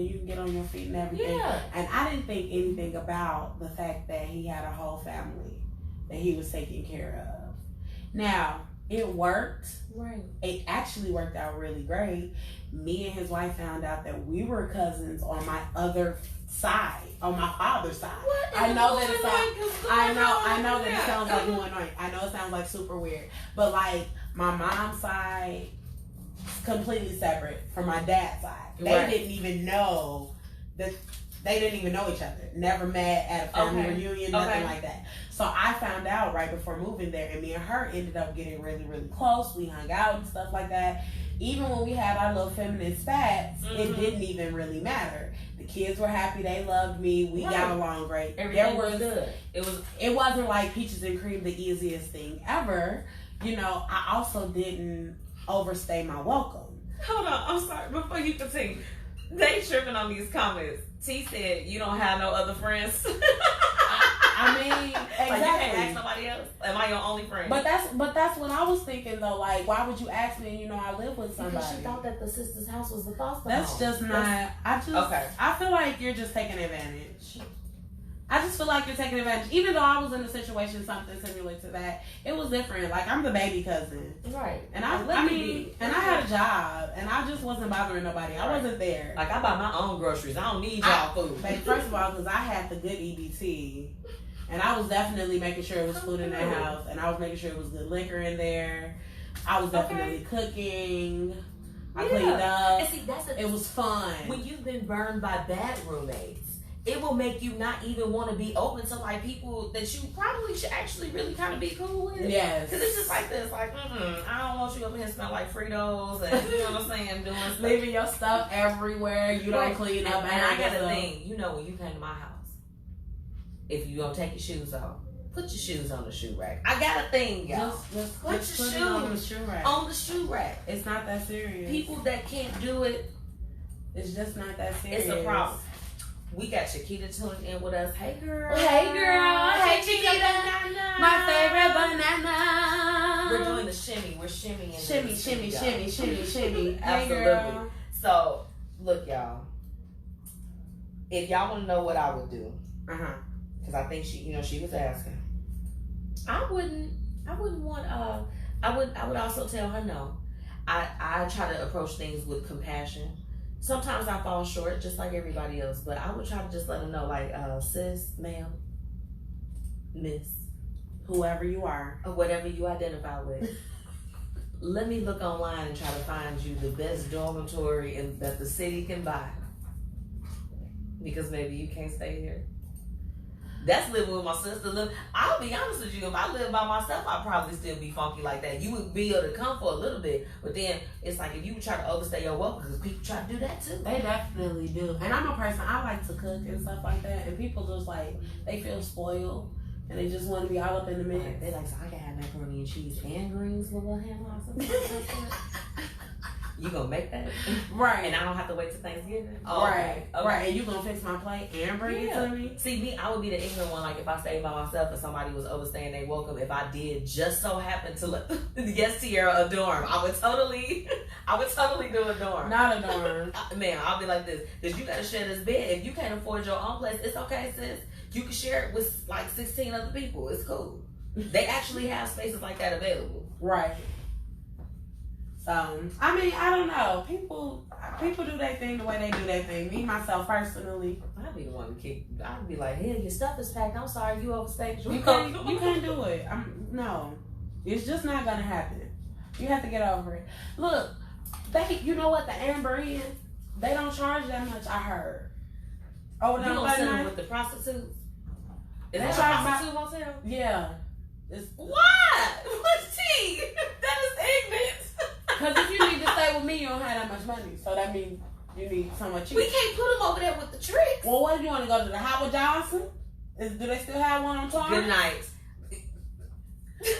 you can get on your feet and everything. Yeah. And I didn't think anything about the fact that he had a whole family that he was taking care of. Now, it worked. Right. It actually worked out really great. Me and his wife found out that we were cousins on my other side, on my father's side. I know that it sounds like more annoying. I know it sounds like super weird, but my mom's side completely separate from my dad's side. They didn't even know that. They didn't even know each other. Never met at a family reunion, nothing like that. So I found out right before moving there, and me and her ended up getting really, really close. We hung out and stuff like that. Even when we had our little feminine spats, it didn't even really matter. The kids were happy. They loved me. We got along great. Everything was good. It wasn't like peaches and cream, the easiest thing ever. I also didn't overstay my welcome. Hold on, I'm sorry. Before you continue, they tripping on these comments. T said, you don't have no other friends. I mean, exactly. You can't ask somebody else. Am I your only friend? But that's what I was thinking though. Why would you ask me? I live with somebody. Because she thought that the sister's house was the foster That's home. just not. I feel like you're just taking advantage. I just feel like you're taking advantage. Even though I was in a situation something similar to that, it was different. I'm the baby cousin, right? And I had a job, and I just wasn't bothering nobody. I wasn't there. I buy my own groceries. I don't need y'all food. First of all, because I had the good EBT, and I was definitely making sure it was food in that house, and I was making sure it was good liquor in there. I was definitely cooking. I cleaned up. And see, it was fun. When you've been burned by bad roommates, it will make you not even want to be open to people that you probably should actually really kind of be cool with. Yes. Because it's just like this, I don't want you up here smelling like Fritos and you know what I'm saying, doing stuff. Leaving your stuff everywhere. You don't clean up. And I got a thing. When you came to my house, if you don't take your shoes off, put your shoes on the shoe rack. I got a thing, y'all. Just put your shoes on the shoe rack. On the shoe rack. It's not that serious. People that can't do it, it's just not that serious. It's a problem. We got Chiquita tuning in with us. Hey girl. Hey girl. Hey Chiquita. My favorite banana. We're doing the shimmy. We're shimmying. Shimmy. Absolutely. Hey girl. So look, y'all. If y'all want to know what I would do, because I think she was asking. I wouldn't want. I would also tell her no. I try to approach things with compassion. Sometimes I fall short, just like everybody else, but I would try to just let them know, sis, ma'am, miss, whoever you are, or whatever you identify with. Let me look online and try to find you the best dormitory that the city can buy, because maybe you can't stay here. That's living with my sister. I'll be honest with you, if I lived by myself, I'd probably still be funky like that. You would be able to come for a little bit, but then it's like if you try to overstay your welcome, because people try to do that too. They definitely do. And I'm a person, I like to cook and stuff like that, and people just they feel spoiled. and they just want to be all up in the mix. They like, so I can have macaroni and cheese and greens with a little ham house. You gonna make that? Right. And I don't have to wait till Thanksgiving? Right. Okay. Right. And you gonna fix my plate and bring it to me? See, me, I would be the ignorant one. Like if I stayed by myself and somebody was overstaying, they woke up. If I did just so happen to let yes, Tierra, a dorm, I would totally do a dorm. Not a dorm. Man, I'll be like this, because you gotta share this bed. If you can't afford your own place, it's okay, sis. You can share it with like 16 other people. It's cool. They actually have spaces like that available. Right. So, I mean, I don't know. People do their thing the way they do their thing. Me, myself, personally. I'd be the one to kick. I'd be like, hey, your stuff is packed. I'm sorry, you overstayed. You can't do it. No. It's just not going to happen. You have to get over it. Look, you know what? The Amber Inn, they don't charge that much, I heard. Oh, you don't send them with the prostitutes? Is that a prostitute hotel? Yeah. Why? What's tea? That is ignorant. Because if you need to stay with me, you don't have that much money. So that means you need somewhere cheap. We can't put them over there with the tricks. Well, what do you want to go to the Howard Johnson? Do they still have one on Torrance? Good night.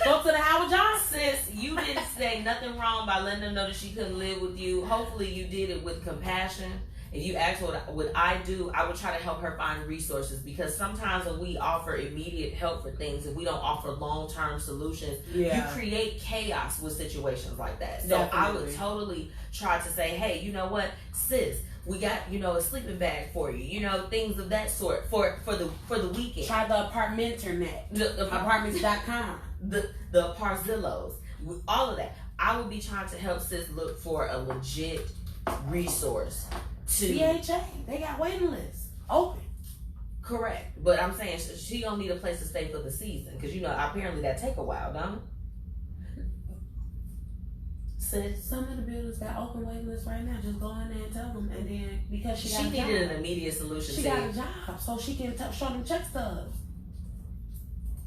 Go to the Howard Johnson. Sis, you didn't say nothing wrong by letting them know that she couldn't live with you. Hopefully you did it with compassion. If you ask what I do, I would try to help her find resources, because sometimes when we offer immediate help for things and we don't offer long-term solutions, you create chaos with situations like that. So Definitely. I would totally try to say, hey, you know what, sis, we got, a sleeping bag for you, things of that sort for the weekend. Try the Apartmenternet, apartments.com, the Parzillos, all of that. I would be trying to help sis look for a legit resource. BHA, they got waiting lists open. Correct, but I'm saying she don't need a place to stay for the season, because apparently that take a while, don't it? Sis, some of the buildings got open waiting lists right now. Just go in there and tell them, and then because she needed an immediate solution. She got a job, so she can show them check stubs.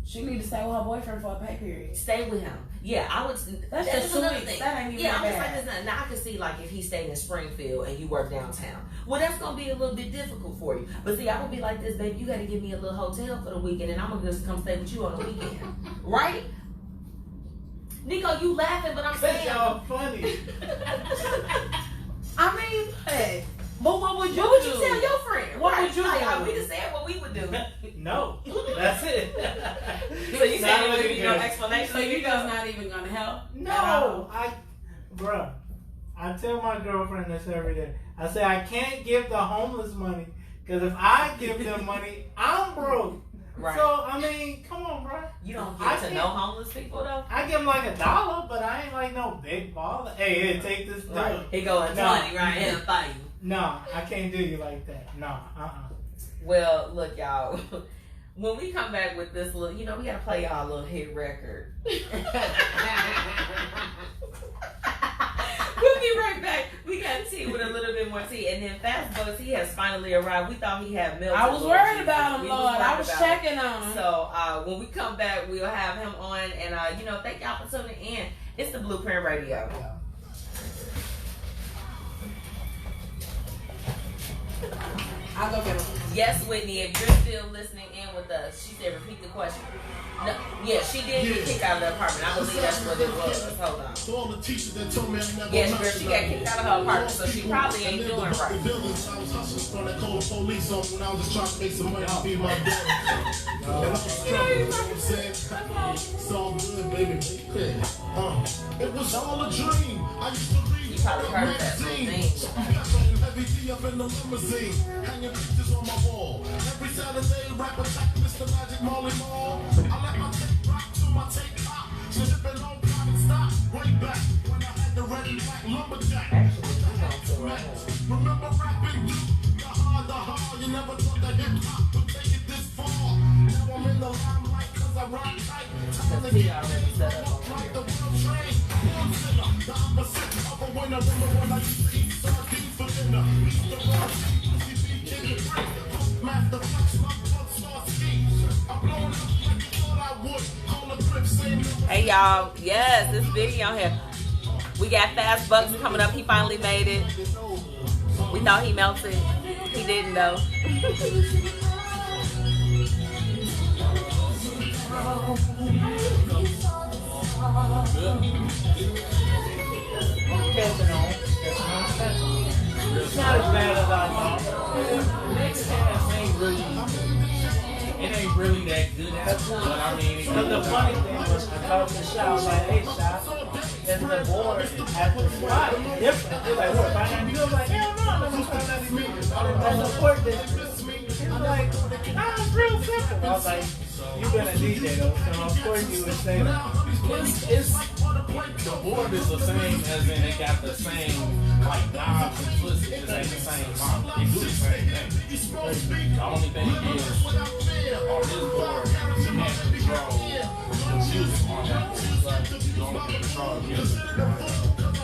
She need to stay with her boyfriend for a pay period. Stay with him. Yeah, I would. That's just another thing. That ain't even I'm bad. just like this. Now I can see like if he stayed in Springfield and you work downtown. Well, that's gonna be a little bit difficult for you. But see, I would be like this, baby. You got to give me a little hotel for the weekend, and I'm gonna just come stay with you on the weekend, right? Nico, you laughing, but I'm saying y'all funny. I mean, hey. But what would you What would you tell your friend? What would you do? We just said what we would do. No, that's it. So you said there would be no explanation. So you just not even gonna help? No, I tell my girlfriend this every day. I say I can't give the homeless money, because if I give them money, I'm broke. Right. So I mean, come on, bro. You don't get to know homeless people though. I give them like $1, but I ain't like no big baller. Hey, take this. Right. He going 20 right here, fight you. No, I can't do you like that. No, Well, look, y'all. When we come back with this little, we gotta play y'all a little hit record. We'll be right back. We got tea with a little bit more tea, and then Fast Bucks, he has finally arrived. We thought he had milk. I was worried about him, Lord. I was checking on him. So when we come back, we'll have him on, and thank y'all for tuning in. It's the Blueprint Radio. I'll go get him. Yes, Whitney, if you're still listening in with us, she said repeat the question. No, yeah, she did get kicked out of the apartment. I believe that's what it was. Hold on. So all the teachers that told me I never Yes, girl, she got kicked out of her apartment, so she probably ain't doing right. I was hustling from that cold police on when I was just trying to make some money to feed my dad. And I was struggling, you know what I'm saying? It's all good, baby. It was all a dream. I used to read magazines. Heavy up in the limousine, hanging pictures on my wall. Every Saturday, rap attack, Mr. Magic Molly Mall. I let my tape rock to my tape pop. Slipping on private stock, way back when I had the red and black lumberjack. Remember rapping, the hard, you never thought that hip hop would take it this far. Now I'm in the limelight cause I rhyme tight. Time to get like the world train. One sinner, the opposite of a winner. Remember when I used to eat sardines for dinner? Eat the raw CB, Kitty Brick, Master Flex, my blood star ski. I'm blowing up like you thought I would. Call a grip, saying hey y'all, yes, this video here. We got Fast Bucks coming up. He finally made it. We thought he melted. He didn't though. Catching on. It's not as bad as I thought. Next cast ain't really, it ain't really that good at it, but I mean, But the funny thing was, I told the shot, I was like, hey, shot, is the board at the spot different? They're like, what, 592? I was like, hell no, I'm not 590 meters. That's a court district. I'm like, nah, it's real simple. I was like, you've been a DJ though, so of course you would say that. it's the board is the same as in it got the same like knobs and twists. It ain't the same model. They do the same thing. The only thing is on this board you can't control the music on that board. You only can control the music.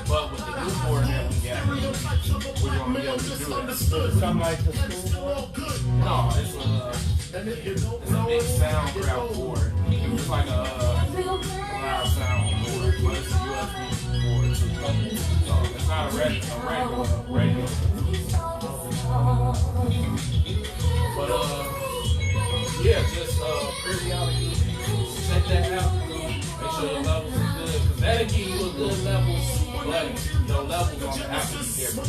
But with the new board that we got, we're gonna be able to do that. Something like the school board. No, it's a big SoundCloud board. It's like a loud sound board, but it's a USB board. So it's not a regular radio. But yeah, just periodically check that out. Make sure your levels are good, because that'll give you a good level. But your levels on the app is different.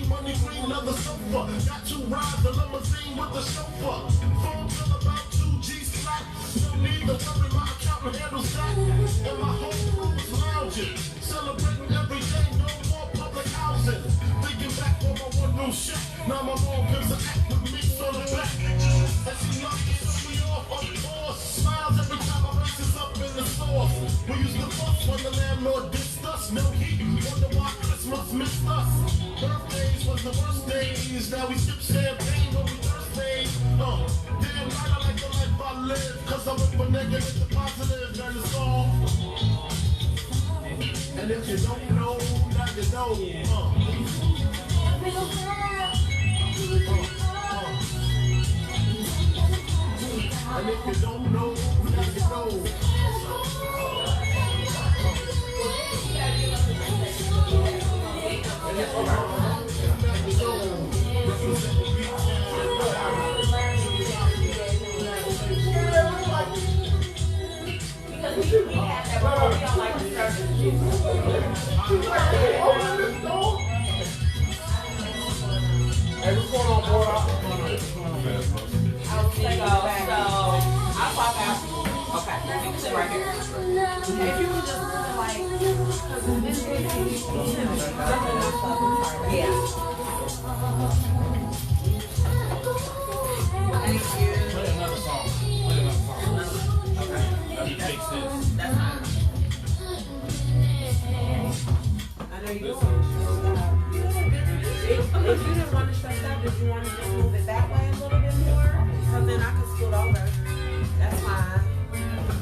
Money green, another sofa. Got to ride the limousine with the chauffeur. Phone bill about 2 G's flat. Don't need to worry, my accountant handles that. And my whole crew is lounging. Celebrating every day, no more public housing. Thinking back on my one room shit. Now my mom gives an act with me on the back. And she knocks me off on the course. Smiles every time I race this up in the sauce. We used to fuss when the landlord dissed us. No heat, wonder why Christmas missed us. Birthdays was the worst days. Now we sip champagne when we Thursdays. Damn right, I like the life I live. Cause I went from negative to positive. Turn the song. And if you don't know, now you know. And if you don't know, now you know. If you didn't want to shut down, did you want to just move it that way a little bit more? Because then I can scoot over. That's fine.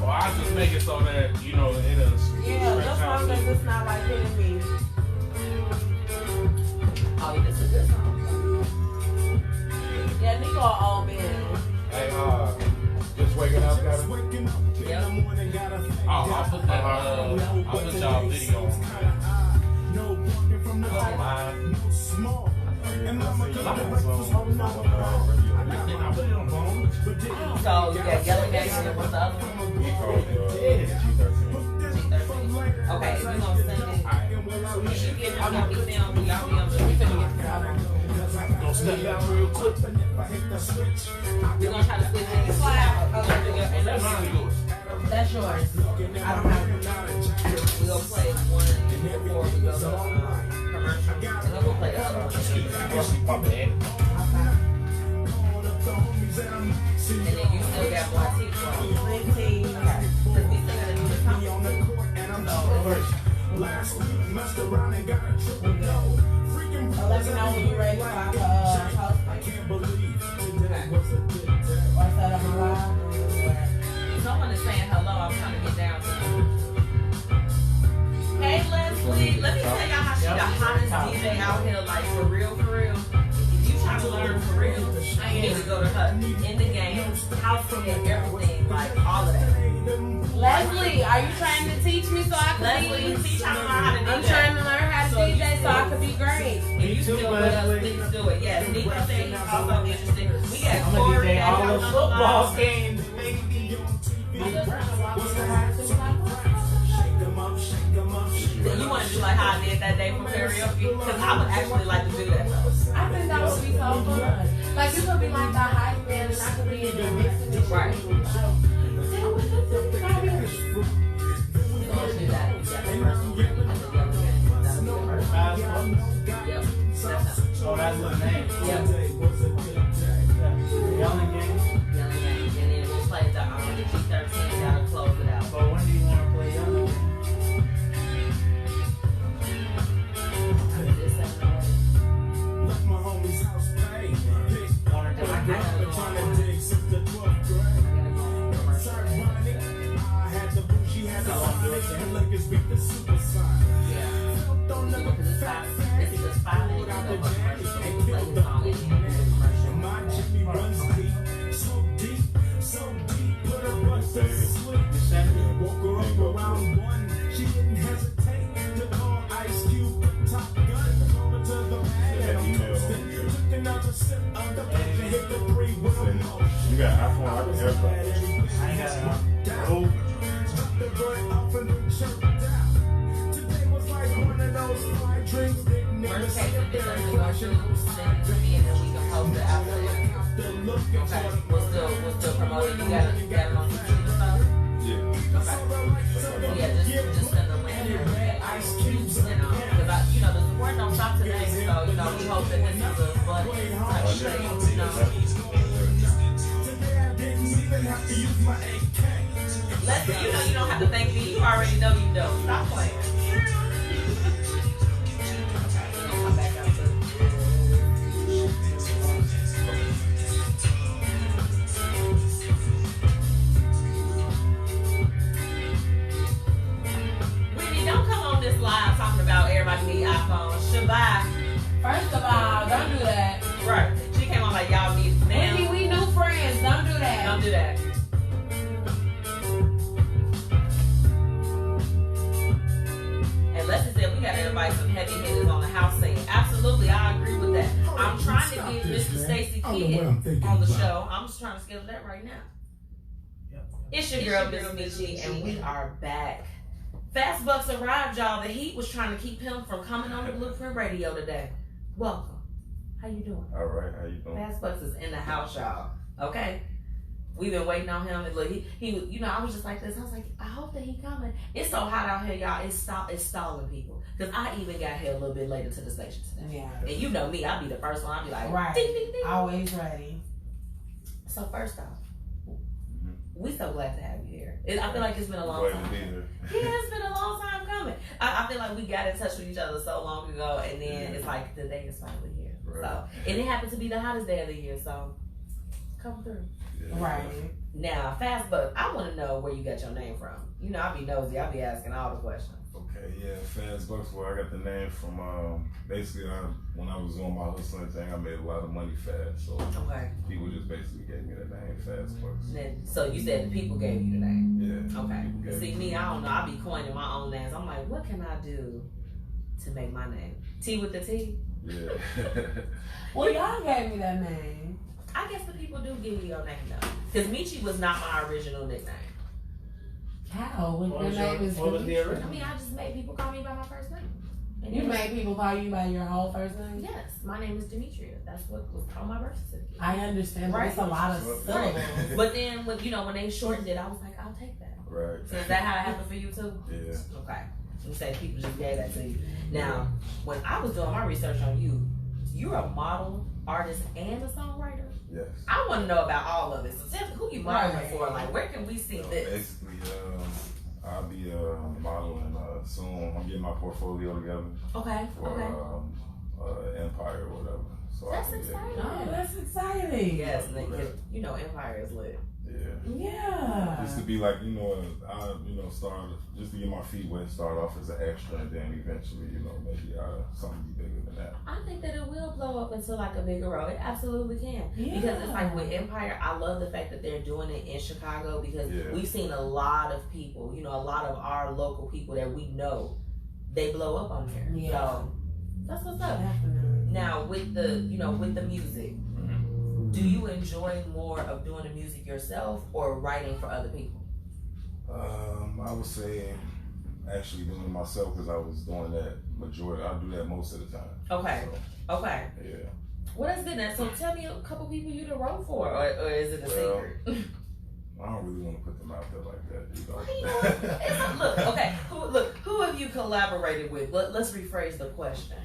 Well, I'll just make it so that, you know, it'll Yeah, just long as it's not like hitting me. Oh, this is good song. Yeah, Nico all been. Hey, just waking up, got it? Yep. I'll put that, I'll put y'all video on. Online. So you got Yellow Gang and what's the other one? Okay, if you're gonna send it, you should get it on the film. Y'all be on the Gonna step out real quick. We're gonna try to switch it. That's mine, yours. That's yours. I don't have it. We're gonna play one before we go to commercial. And then we'll play the other one. My bad. And then you still got more teeth from 19. Because we still gotta do the time. Let me know when you're ready for my post. Or set up my live. Someone is saying hello. I'm trying to get down to them. Hey Leslie, let me tell y'all how she the hottest DJ out here, like for real, for real. If you try to learn for real, you need to go to her in the game, house and everything, like all of that. Leslie, are you trying to teach me so I can Leslie, be? she's trying to learn how to DJ. I'm trying to learn how to DJ so I can be great. If you still with us, please do it. Yes, Nico said he's also interested. We got I'm gonna Corey DJ all that's the on football line. games, baby. You want to do like how I did that day for karaoke? Because I would actually like to do that though. I think that would be so fun. Like you could be like the hype man and I could be in the mix. Right. So let's do that. Yep. Oh, that's the name. Yep. Yelling game. Yelling game. And then we'll play the G13. Gotta close it out. But when do you want to play yelling game? Left my homie's house paid. One or two. Trying to dig since the 12th grade. Served money. I had the boo, she had the Sonic. And Lakers beat the Super Sonic. Felt on the fat This is just 5 minutes ago. We'll play the song and then we'll do the commercial. my Jimmy runs deep. So deep, put her bust to sleep. Woke her up around 1. She didn't hesitate to call Ice Cube Top Gun. Over to the pad and I'm toasting. Took another sip of the and hit the 3 with a motion. You got iPhone, I can AirPods. I ain't got it. Oh, Drop the bird off and then chirped out. Today was like one of those fly drinks. Didn't even Worst see case, a if it's bear something going caution. to send it to me and then we can post it after that. After looking Okay, for we'll still promote it. You got it on YouTube and stuff? yeah. Okay. Yeah, just send the link. Ice Cubes And, because you know, the support don't stop today, so, you know, we hope that this is a fun type of thing, you know. Today I didn't even have to use my AK. Lester, you know you don't have to thank me. You already know you don't. Stop playing. Come back out to Whitney, don't come on this live talking about everybody need iPhones. Shabbat. First of all, don't do that. Right. She came on like y'all need Maybe now. we new friends. Don't do that. Don't do that. And Leslie said we gotta invite some heavy hitters on the house scene. Absolutely, I agree with that. I'm trying to get Mr. Stacey Kidd on the show. I'm just trying to schedule that right now. It's your girl, Miss Michi, and we are back. Fast Bucks arrived, y'all. The heat was trying to keep him from coming on the Blueprint Radio today. Welcome. How you doing? All right, how you doing? Fast Bucks is in the house, y'all. Okay? We've been waiting on him. And look, he you know, I was just like this. I was like, I hope that he coming. It's so hot out here, y'all. It's stalling people. Because I even got here a little bit later to the station today. Yeah. And you know me, I'll be the first one. I'll be like, Right. ding, ding, ding. Always ready. So first off, we so glad to have you here. I feel like it's been a long Glad time. to be here. Yeah, it's been a long time coming. I feel like we got in touch with each other so long ago, and then it's like the day is finally here. Right. So, and it happened to be the hottest day of the year, so come through. Yeah. Right. Now, Fast Buck, I want to know where you got your name from. You know, I be nosy. I be asking all the questions. Okay, yeah, Fast Bucks. Well, I got the name from basically when I was doing my hustling thing, I made a lot of money fast. So Okay. people just basically gave me the name Fast Bucks. Then, so you said the people gave you the name. Yeah. Okay. people gave See, me, I don't know. I be coining my own names. I'm like, what can I do to make my name? T with the T? Yeah. Well, y'all gave me that name. I guess the people do give you your name, though. Because Michi was not my original nickname. How? When What your was name is what was the I original? mean, I just made people call me by my first name. And You then- made people call you by your whole first name? Yes, my name is Demetria. That's what was on my birth certificate. I understand, but Right. it's a lot of syllables. But then, when they shortened it, I was like, I'll take that. Right. So is that how it happened for you too? Yeah. Okay. You say people just gave that to you. Now, when I was doing my research on you, you're a model, artist, and a songwriter. Yes. I want to know about all of it. So tell me who you modeling Right. for. Like, where can we see So this? basically, I'll be modeling soon. I'm getting my portfolio together Okay. for Okay. Empire or whatever. So That's I can exciting. get, Oh, that's exciting. Yes, you know Empire is lit. yeah. Yeah. Just to be like, start just to get my feet wet, start off as an extra, and then eventually, maybe something be bigger than that. I think that it will blow up into like a bigger role. It absolutely can. Yeah. Because it's like with Empire, I love the fact that they're doing it in Chicago because Yeah. we've seen a lot of people, a lot of our local people that we know, they blow up on here. Yeah. So that's what's up. Definitely. Now with the music, do you enjoy more of doing the music yourself or writing for other people? I would say actually doing it myself because I was doing that majority. I do that most of the time. Okay. So, Okay. yeah. Well, that's good. Now, so tell me a couple people you done wrote for, or is it a secret? I don't really want to put them out there like that. Who have you collaborated with? Let's rephrase the question.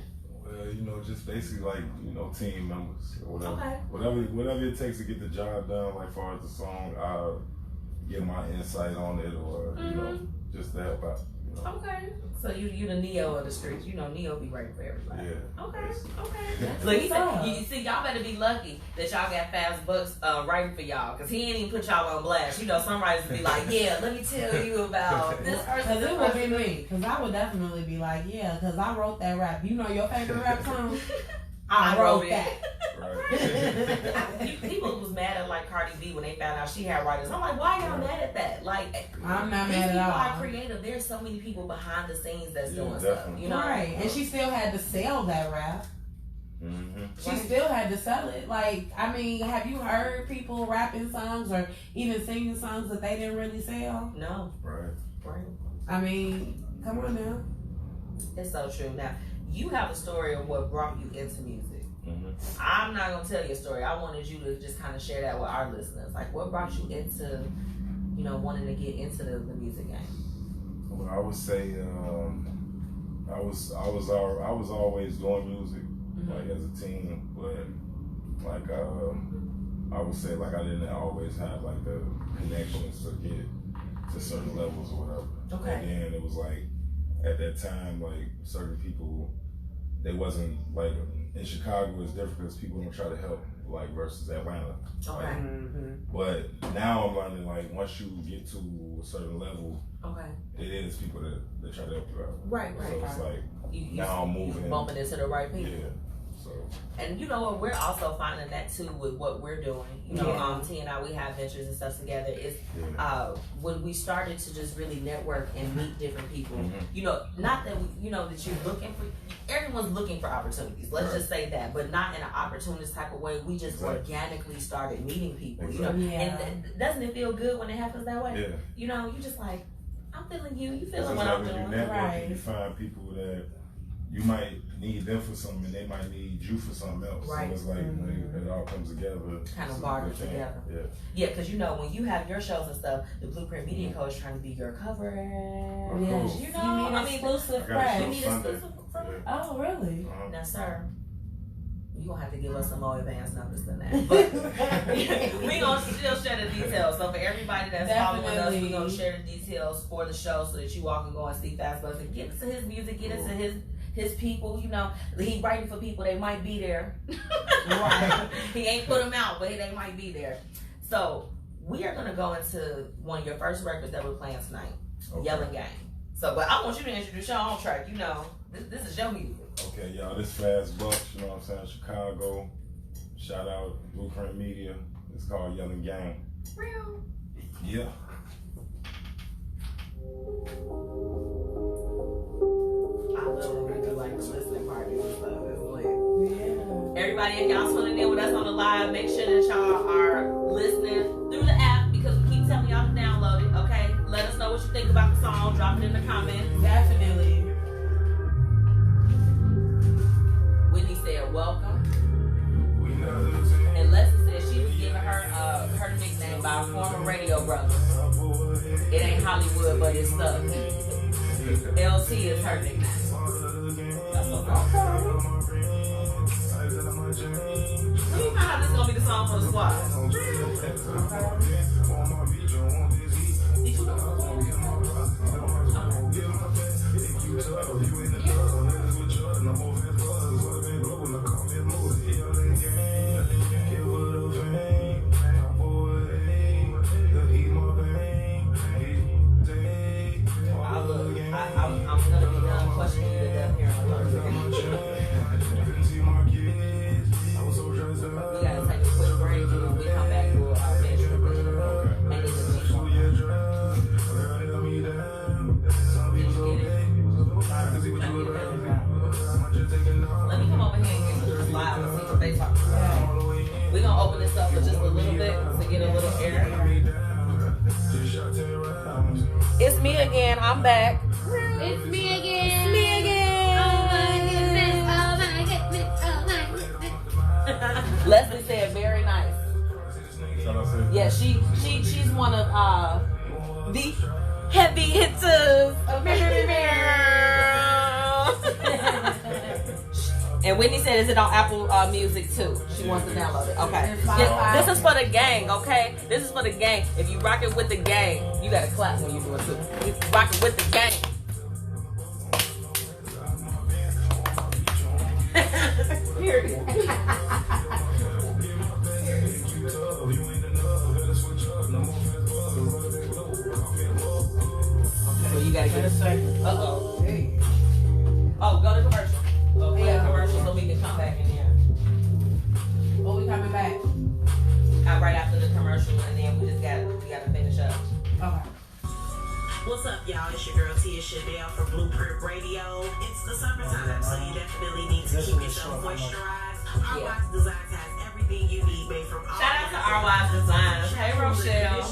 Well, just basically like, team members or whatever. Okay. Whatever it takes to get the job done, like far as the song, I'll get my insight on it or, just to help out. Okay. So you the Neo of the streets. Neo be writing for everybody. Yeah. Okay. Look, he said, you see, y'all better be lucky that y'all got Fast Bucks writing for y'all, because he ain't even put y'all on blast. Some writers be like, yeah, let me tell you about this person. Because it would be me. Because I would definitely be like, yeah, because I wrote that rap. You know your favorite rap song? I wrote that. Right. People was mad at like Cardi B when they found out she had writers. I'm like, why y'all mad at that? Like, I'm not these mad at people all. are creative. There's so many people behind the scenes that's doing definitely. stuff. Right. And she still had to sell that rap. Mm-hmm. She still had to sell it. Like, I mean, have you heard people rapping songs or even singing songs that they didn't really sell? No. Right. I mean, come on now. It's so true. Now, you have a story of what brought you into music. Mm-hmm. I'm not gonna tell you a story. I wanted you to just kind of share that with our listeners. Like, what brought you into, wanting to get into the music game? Well, I would say I was always doing music, like as a teen, but like I would say like I didn't always have like the connections to get to certain levels or whatever. Okay. And then it was like at that time, like certain people, they wasn't like in Chicago it's different because people don't try to help like versus Atlanta. Okay. Right? But now I'm learning like once you get to a certain level, it is people that try to help you out. Right. So it's like now I'm moving, bumping into the right people. Yeah. So. And you know what? We're also finding that too with what we're doing. T and I, we have ventures and stuff together. Is when we started to just really network and meet different people. Not that that you're looking for. Everyone's looking for opportunities. Let's just say that, but not in an opportunist type of way. We just organically started meeting people. And doesn't it feel good when it happens that way? Yeah. You just like, I'm feeling you. You feeling It's what like I'm when doing. you network, you find people that you might need them for something and they might need you for something else. Right. So it's like when it all comes together. Kind of bartered together. Yeah, because when you have your shows and stuff, the Blueprint Media Co. is trying to be your cover. Yes. You need exclusive press. You need exclusive. Oh, really? Now, sir, you're going to have to give us some more advanced numbers than that. But we're going to still share the details. So for everybody that's following us, we're going to share the details for the show so that you all can go and see Fast Bucks and get into his music, get into his people. He writing for people, they might be there. Right. He ain't put them out, but they might be there. So we are going to go into one of your first records that we're playing tonight, Yelling Gang. So, but I want you to introduce your own track. This is your music. Okay, y'all, this Fast Bucks, you know what I'm saying? Chicago. Shout out Blueprint Media. It's called Yelling Gang. Real. Yeah. I love when we do like the listening parties and stuff. It's lit. Everybody, if y'all tuning in with us on the live, make sure that y'all are listening through the app because we keep telling y'all to download it, okay? Let us know what you think about the song. Drop it in the comments. Definitely. Whitney said, welcome. And Leslie said she was giving her nickname by a former radio brother. It ain't Hollywood, but it's stuck. LT is her nickname. That's okay. Let me find out this is going to be the song for the squad. Did you know? I'm gonna be done questioning you to death here in a little bit. We gotta take a quick break and when we come back, we'll finish the We're gonna open this up for just a little bit to get a little air. It's me again. I'm back. It's me again. It's me again. Oh my goodness. Oh my goodness. Oh my goodness. Leslie said very nice. Yeah, she's one of the heavy hitters of And Whitney said, is it on Apple Music too? She wants to download it. Okay. This is for the gang, okay? This is for the gang. If you rock it with the gang, you gotta clap when you do it too. You rock it with the gang. Period. So you gotta get a second. Uh-oh. Hey. Oh, go to commercial. Oh, play a commercial so we can come back in here. Oh, we coming back? Right after the commercial, and then we gotta finish up. Okay. What's up, y'all? It's your girl Tia Chanel from Blueprint Radio. It's the summertime, so you definitely need to keep yourself moisturized. Our Wise Designs has everything you need made from all. Shout out to Our Wise Designs. Hey, Rochelle.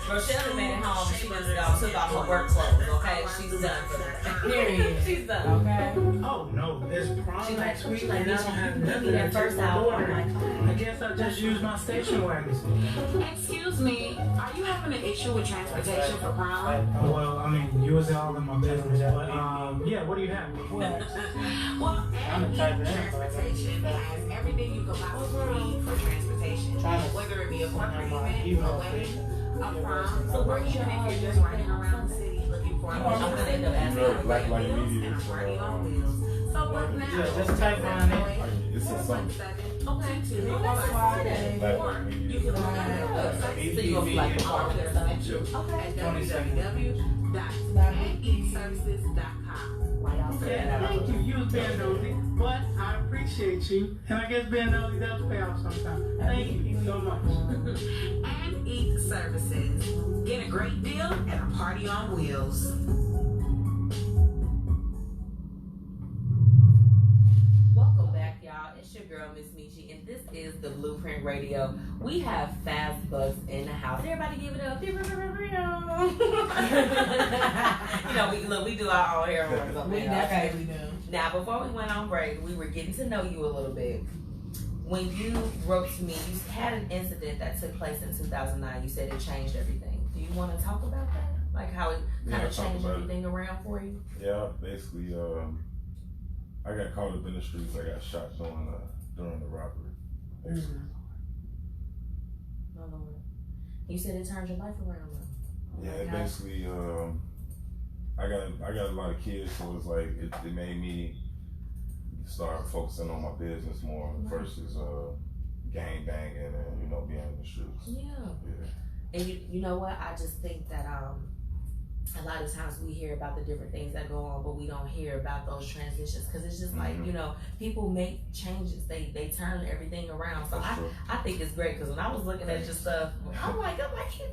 Rochelle made it home. She just took off her work clothes. Okay, she's done for that. Period. She's done. Okay. Oh no, it's prom next week like, and I don't have nothing that first album. I guess I just use my station wagon. Excuse me, are you having an issue with transportation for prom? Well, I mean, you was all in my business, but yeah, what do you have? Well, Transportation has everything you could possibly need for transportation, whether it be a corporate event, a wedding, a prom, or even if you're just riding around the city looking for a Black Light Media. and a party on wheels. So what now? Yeah, just type on it. It's a song. Okay, Black Light Media. you can look at the website. So you gonna be like the car with at www.eatservices.com. Yeah, thank you. You was being nosy, but I appreciate you. And I guess being nosy does pay off sometimes. Thank you so much. And Eat Services. Get a great deal at a party on wheels. Welcome back, y'all. It's your girl, Miss Michi, and this is the Blueprint Radio. We have Fast Bucks in the house. Everybody give it up. We do our own hair horns up We there. definitely do. Now, before we went on break, we were getting to know you a little bit. When you wrote to me, you had an incident that took place in 2009. You said it changed everything. Do you want to talk about that? Like how it kind of changed everything around for you? Yeah, basically, I got caught up in the streets. I got shot during the robbery. Basically. Oh, Lord. You said it turned your life around, though. Yeah, it basically, I got a lot of kids, so it's like it made me start focusing on my business more versus gang banging and being in the streets. Yeah. And you know what? I just think that a lot of times we hear about the different things that go on, but we don't hear about those transitions because it's just like, people make changes. They turn everything around. So I think it's great because when I was looking at your stuff, I'm like, you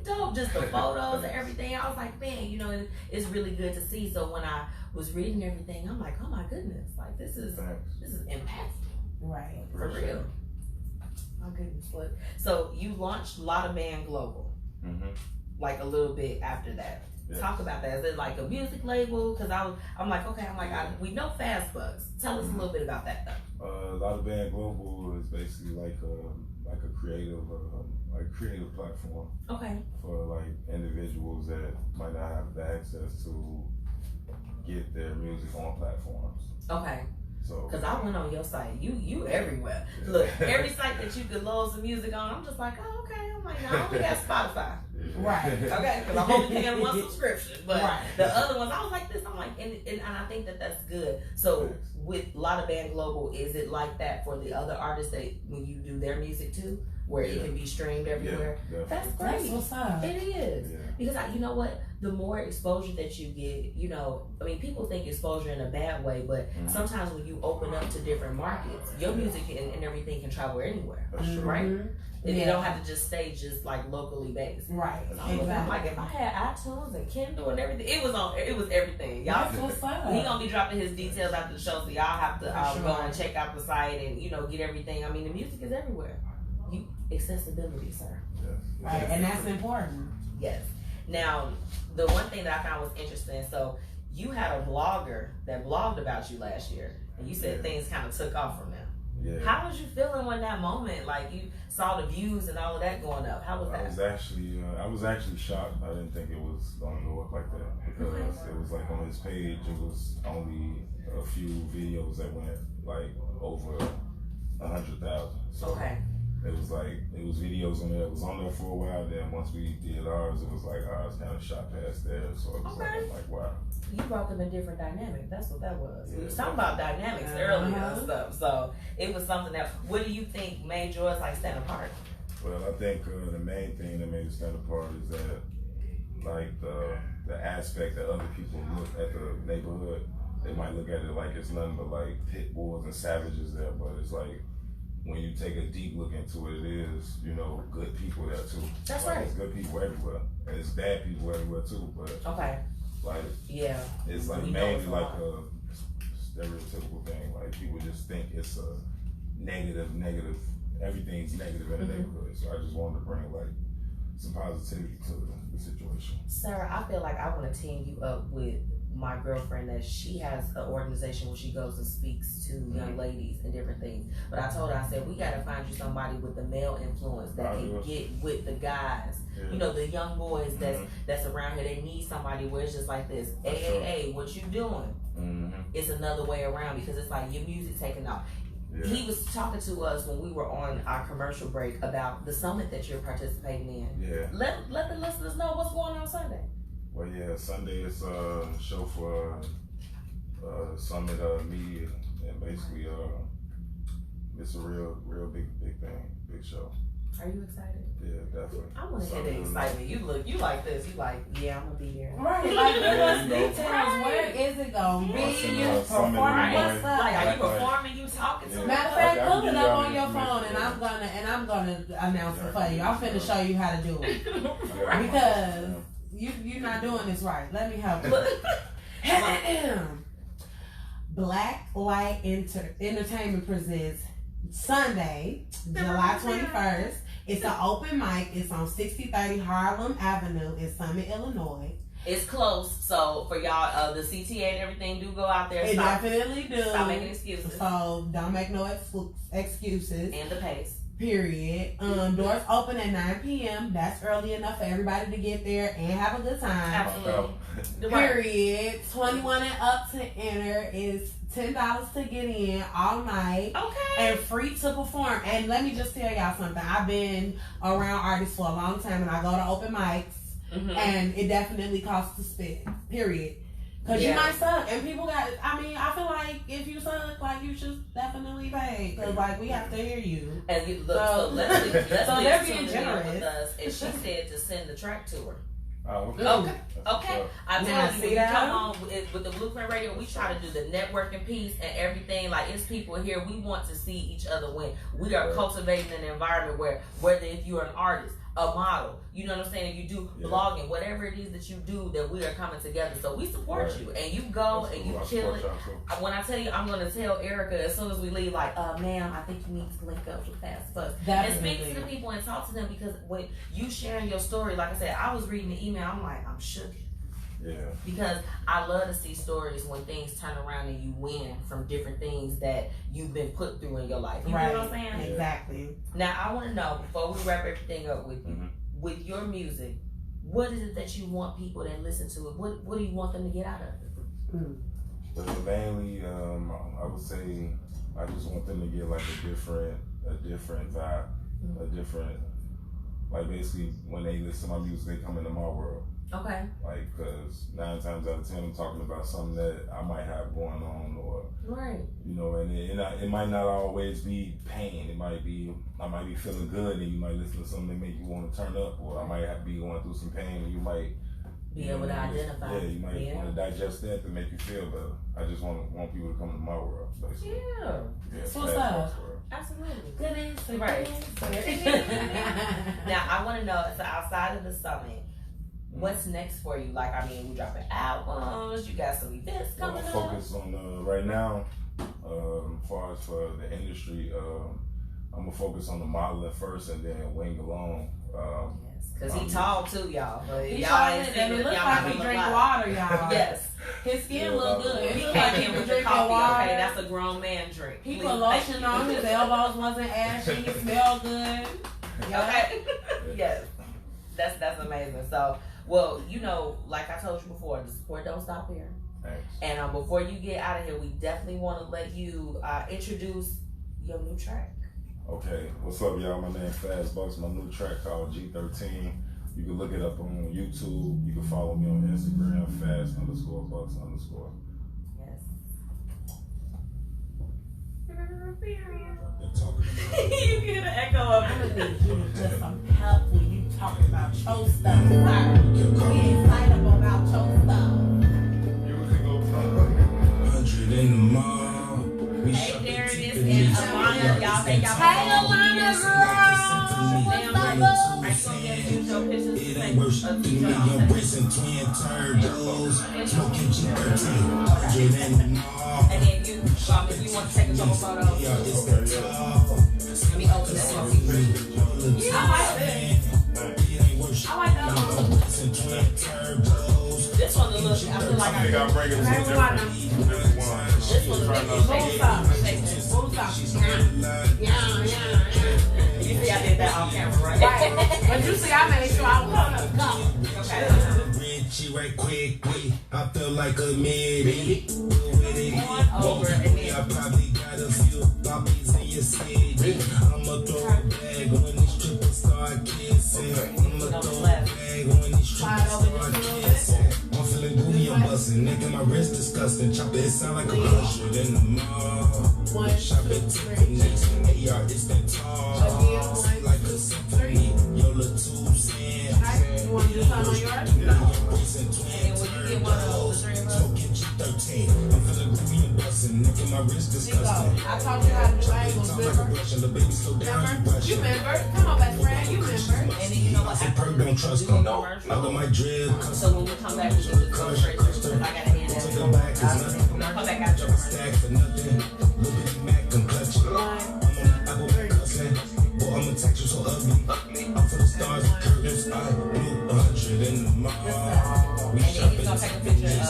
dope. Just the photos and everything. I was like, man, it's really good to see. So when I was reading everything, I'm like, oh my goodness, like this is impactful. Right. For real. My goodness. So you launched Lotta Band Global, like a little bit after that. Yes. Talk about that. Is it like a music label? Because we know Fast Bucks. Tell us a little bit about that though. Lotta Band Global is basically like a creative platform. Okay. For like individuals that might not have the access to get their music on platforms. Okay. So, because I went on your site, you everywhere. Yeah. Look, every site that you could load some music on, I'm just like, oh, okay. I'm like, no, I only got Spotify. Right. Okay, because I'm only paying one subscription. But the other ones, I was like this. I'm like, and I think that's good. So with Lotta Band Global, is it like that for the other artists that when you do their music too, where it can be streamed everywhere? Yeah, that's great. That's what's up. It is. Yeah. Because you know what? The more exposure that you get, people think exposure in a bad way, but sometimes when you open up to different markets, your music and everything can travel anywhere. That's true. Right? And you don't have to just stay just like locally based. Right. Exactly. Like if I had iTunes and Kindle and everything, it was everything. Y'all, he gonna be dropping his details after the show, so y'all have to go and check out the site and get everything. I mean, the music is everywhere. accessibility, sir. Yes. Right, and that's important. Yes. Now, the one thing that I found was interesting, so you had a blogger that blogged about you last year, and you said things kind of took off from them. Yeah. How was you feeling when that moment, like you saw the views and all of that going up? How was that? I was actually shocked. I didn't think it was gonna go up like that because it was like on his page, it was only a few videos that went like over 100,000. So it was videos on there. It was on there for a while. Then once we did ours, it was like ours kind of shot past there. So it was like wow. You brought them a different dynamic. That's what that was. We were talking about dynamics earlier and stuff. So it was something that. What do you think made yours like stand apart? Well, I think the main thing that made it stand apart is that like the aspect that other people look at the neighborhood. They might look at it like it's nothing but like pit bulls and savages there, but it's like when you take a deep look into it, it is, you know, good people there too. That's like, right. There's good people everywhere, and it's bad people everywhere too. But like it's like mainly like a stereotypical thing. Like people just think it's a negative. Everything's negative in the neighborhood. So I just wanted to bring like some positivity to the situation. Sir, I feel like I want to team you up with my girlfriend that she has an organization where she goes and speaks to young ladies and different things. But I told her, I said, we got to find you somebody with the male influence that can get with the guys. Yeah. You know, the young boys that's around here. They need somebody where it's just like this. Hey, what you doing? It's another way around because it's like your music taking off. Yeah. He was talking to us when we were on our commercial break about the summit that you're participating in. Yeah. Let the listeners know what's going on Sunday. Well, yeah, Sunday is a show for Summit Media, and basically it's a real big thing, big show. Are you excited? Yeah, definitely. I want to hear the excitement. You like this. You like, yeah, I'm going to be there. Right, like give us details. Where is it going to be? You performing? What's up? Like, are you performing? You talking to me? Matter of fact, pull it up on your phone and I'm gonna announce it for you. I'm finna show you how to do it. Because you're not doing this right. Let me help you. Black Light Entertainment presents Sunday, July 21st. It's an open mic. It's on 6030 Harlem Avenue in Summit, Illinois. It's close, so for y'all, the CTA and everything do go out there. Definitely do. Stop making excuses. So don't make no excuses. And the pace. Period. Doors open at 9 p.m. That's early enough for everybody to get there and have a good time. Absolutely. Period. 21 and up to enter is $10 to get in all night. Okay. And free to perform. And let me just tell y'all something. I've been around artists for a long time and I go to open mics. And it definitely costs to spend. Period. Because you might suck. And people got, I feel like if you suck, like you should definitely pay. Because like we have to hear you. And you look, so Leslie they're being generous. With us, and she said to send the track to her. Oh, okay. I told you, when you come on with the Blueprint Radio, we try to do the networking piece and everything. Like, it's people here, we want to see each other win. We are cultivating an environment where, whether if you're an artist, a model, you know what I'm saying, if you do blogging, whatever it is that you do, that we are coming together. So we support you, and you go and you kill it. When I tell you, I'm going to tell Erica as soon as we leave, like, ma'am, I think you need to link up with Fast Bus. And speak to the people and talk to them, because when you sharing your story, like I said, I was reading the email, I'm like, I'm shook. Yeah. Because I love to see stories when things turn around and you win from different things that you've been put through in your life. You know what I'm saying? Exactly. Now, I want to know, before we wrap everything up with you, with your music, what is it that you want people that listen to it? What do you want them to get out of it? Well, mainly, I would say I just want them to get like a different vibe, a different, like basically when they listen to my music, they come into my world. Okay. Like, cause 9 times out of 10, I'm talking about something that I might have going on, or you know, and it might not always be pain. It might be I might be feeling good, and you might listen to something that make you want to turn up, or I might be going through some pain, and you might be able to identify. Yeah, you might want to digest that to make you feel better. I just want people to come to my world, basically. Yeah. What's up? Absolutely. Good answer. Right. Now, I want to know, so outside of the summit, what's next for you? Like, we dropping albums, you got some events coming up. Focus on right now, as far as for the industry, I'm gonna focus on the modeling first and then wing alone. Cause he tall too, y'all. But He y'all ain't and seen it it. looks Y'all like might he look drink like- water, y'all. Yes. His skin look good. He He came in like with the drinking coffee. water. Okay, that's a grown man drink. He Please, put lotion on. His elbows wasn't ashy. He smelled good. Okay. Yes. That's amazing. So, well, you know, like I told you before, the support don't stop here. Thanks. And before you get out of here, we definitely want to let you introduce your new track. Okay, what's up, y'all? My name Fast Bucks. My new track called G13. You can look it up on YouTube. You can follow me on Instagram, Fast_Bucks_. Yes. You get an echo of it. I'm gonna need you to just some help when you talking about your stuff, sir. We excitable about your stuff. 100 in the mall. We Hey, there it is. And Alana, y'all think y'all Hey, Alana, girl. It ain't worse than me. I'm racing twin turbos. Smoking G13. 100 in the mall. and then you want to take a couple photos. Yeah, it's the top. Let me open this one. I like this. I like that one. This one a little, I feel like I think I'm bringing this Hey, one. this one a You see I did that on camera, right? But you see, I made sure I was go. Okay. She right quickly. I feel like a minute. Over and then I probably got a few poppies in your city. I'ma throw a bag when these strippers start kissing. I'ma throw a bag when these strippers start kissing. I'm feeling booty, I'm busting. Nigga, my wrist disgusting. Chopper, it sound like a 100 in the mall. Shop at Tiffany's. AR, it's that tall. Say like a symphony. Yola 2 cents. You want to do something on yours? and when you get one of those, the three of us. Smoking G13. I'm feeling groovy and busting. Nigga, my wrist disgusting. I taught you how to do angles, Sound like a remember? brush and the baby slow down. You remember? Come on, best friend. You remember? And then you know what? I perk, don't trust We them. gonna commercial. I got my drip. So when we come back, we can do commercial. I gotta hand that. Take them back, it's nothing. When I come back after commercial. Stack for nothing. Little bitty Mac, I'm clutching. I'm on the Apple Pay cussing. Boy, I'ma text you so ugly. I'm for the stars and curtains. I blew 100 in the mall. We And then shopping he's gonna take a picture of the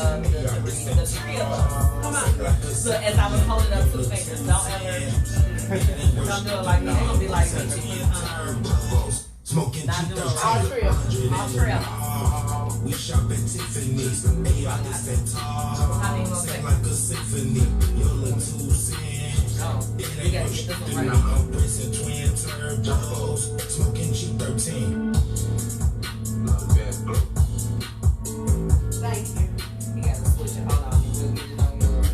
three of us. Come on. So as I was holding up 2 fingers, don't do it like this. It's gonna be like this. Smoking Not doing G13. all three of them. All three of them. We shop at Tiffany's. AR, it's that tall. How many gonna Sing take? like a symphony. Yola 2 cents. Oh, we gotta get this one right. I'm racing twin turbos. Smoking G13. Thank you. You gotta switch it. Hold on. We'll get it on yours.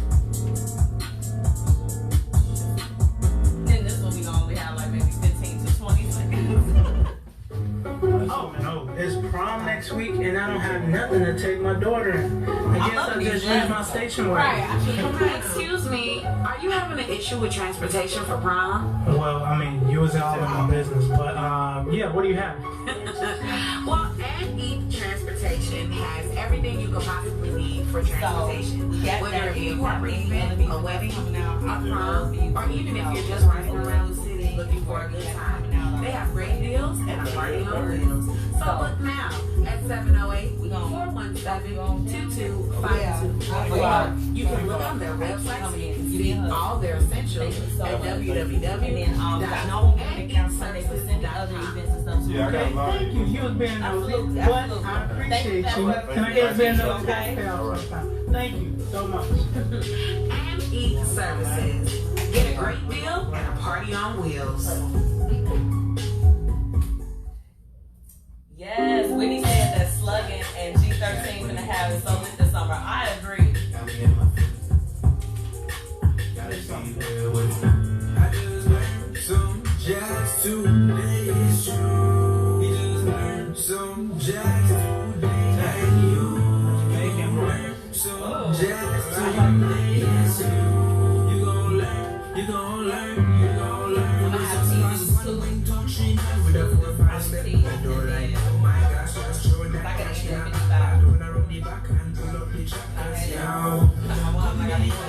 Then this one we gonna only have like maybe 15 to 20 seconds. Oh no, it's prom next week and I don't have nothing to take my daughter in. I guess I'll just use my station wagon. Right. I should come back. Excuse me, are you having an issue with transportation for prom? Well, I mean, you was all in my business, but yeah, what do you have? Well, and Eat Transportation has everything you could possibly need for transportation. So, Whether it be a corporate event, a wedding, a prom, or even if you're just riding around the city looking for a good time. They have great deals and a party on wheels. So look now at 708-417-2252. Or you can look on their website and see all their essentials at www.aneatservices.com. Yeah, I got a lot. Thank you. You was being nosy, Absolutely, but absolutely. I appreciate Thank you. you. Can I get being nosy? Okay. Thank you so much. And Eat Services. Get a great deal and a party on wheels. Yes, Whitney said that Slugging and G13 gonna have it so lit this summer. I agree. I just learned some jazz today. It's true. We just learned some jazz today. And you learn some jazz today. It's true. You gon' learn. You gon' learn. You gon' learn. I'm gonna have to use two. With the 4 5 step, I do it like, oh my gosh, that's true. And I gotta that get shit, 55. I do it on the back and pull up the trackers, yo.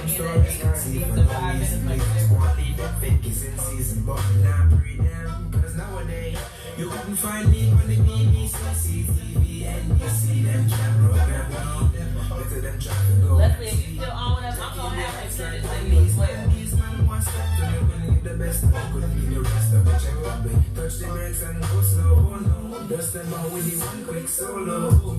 Stories can see for the reason we want leave them fakes in season, but now breathe them. Cause nowadays, you couldn't find me on the BBC, CTV, NBC, them try program me. Better than try to go. Leslie, if you still on with us, I'm gonna have to send it to you as well. These man want step to me when you the best. I couldn't be the rest of it, check up it. Touch the brakes and go slow, oh no. Dust them out with the one quick solo.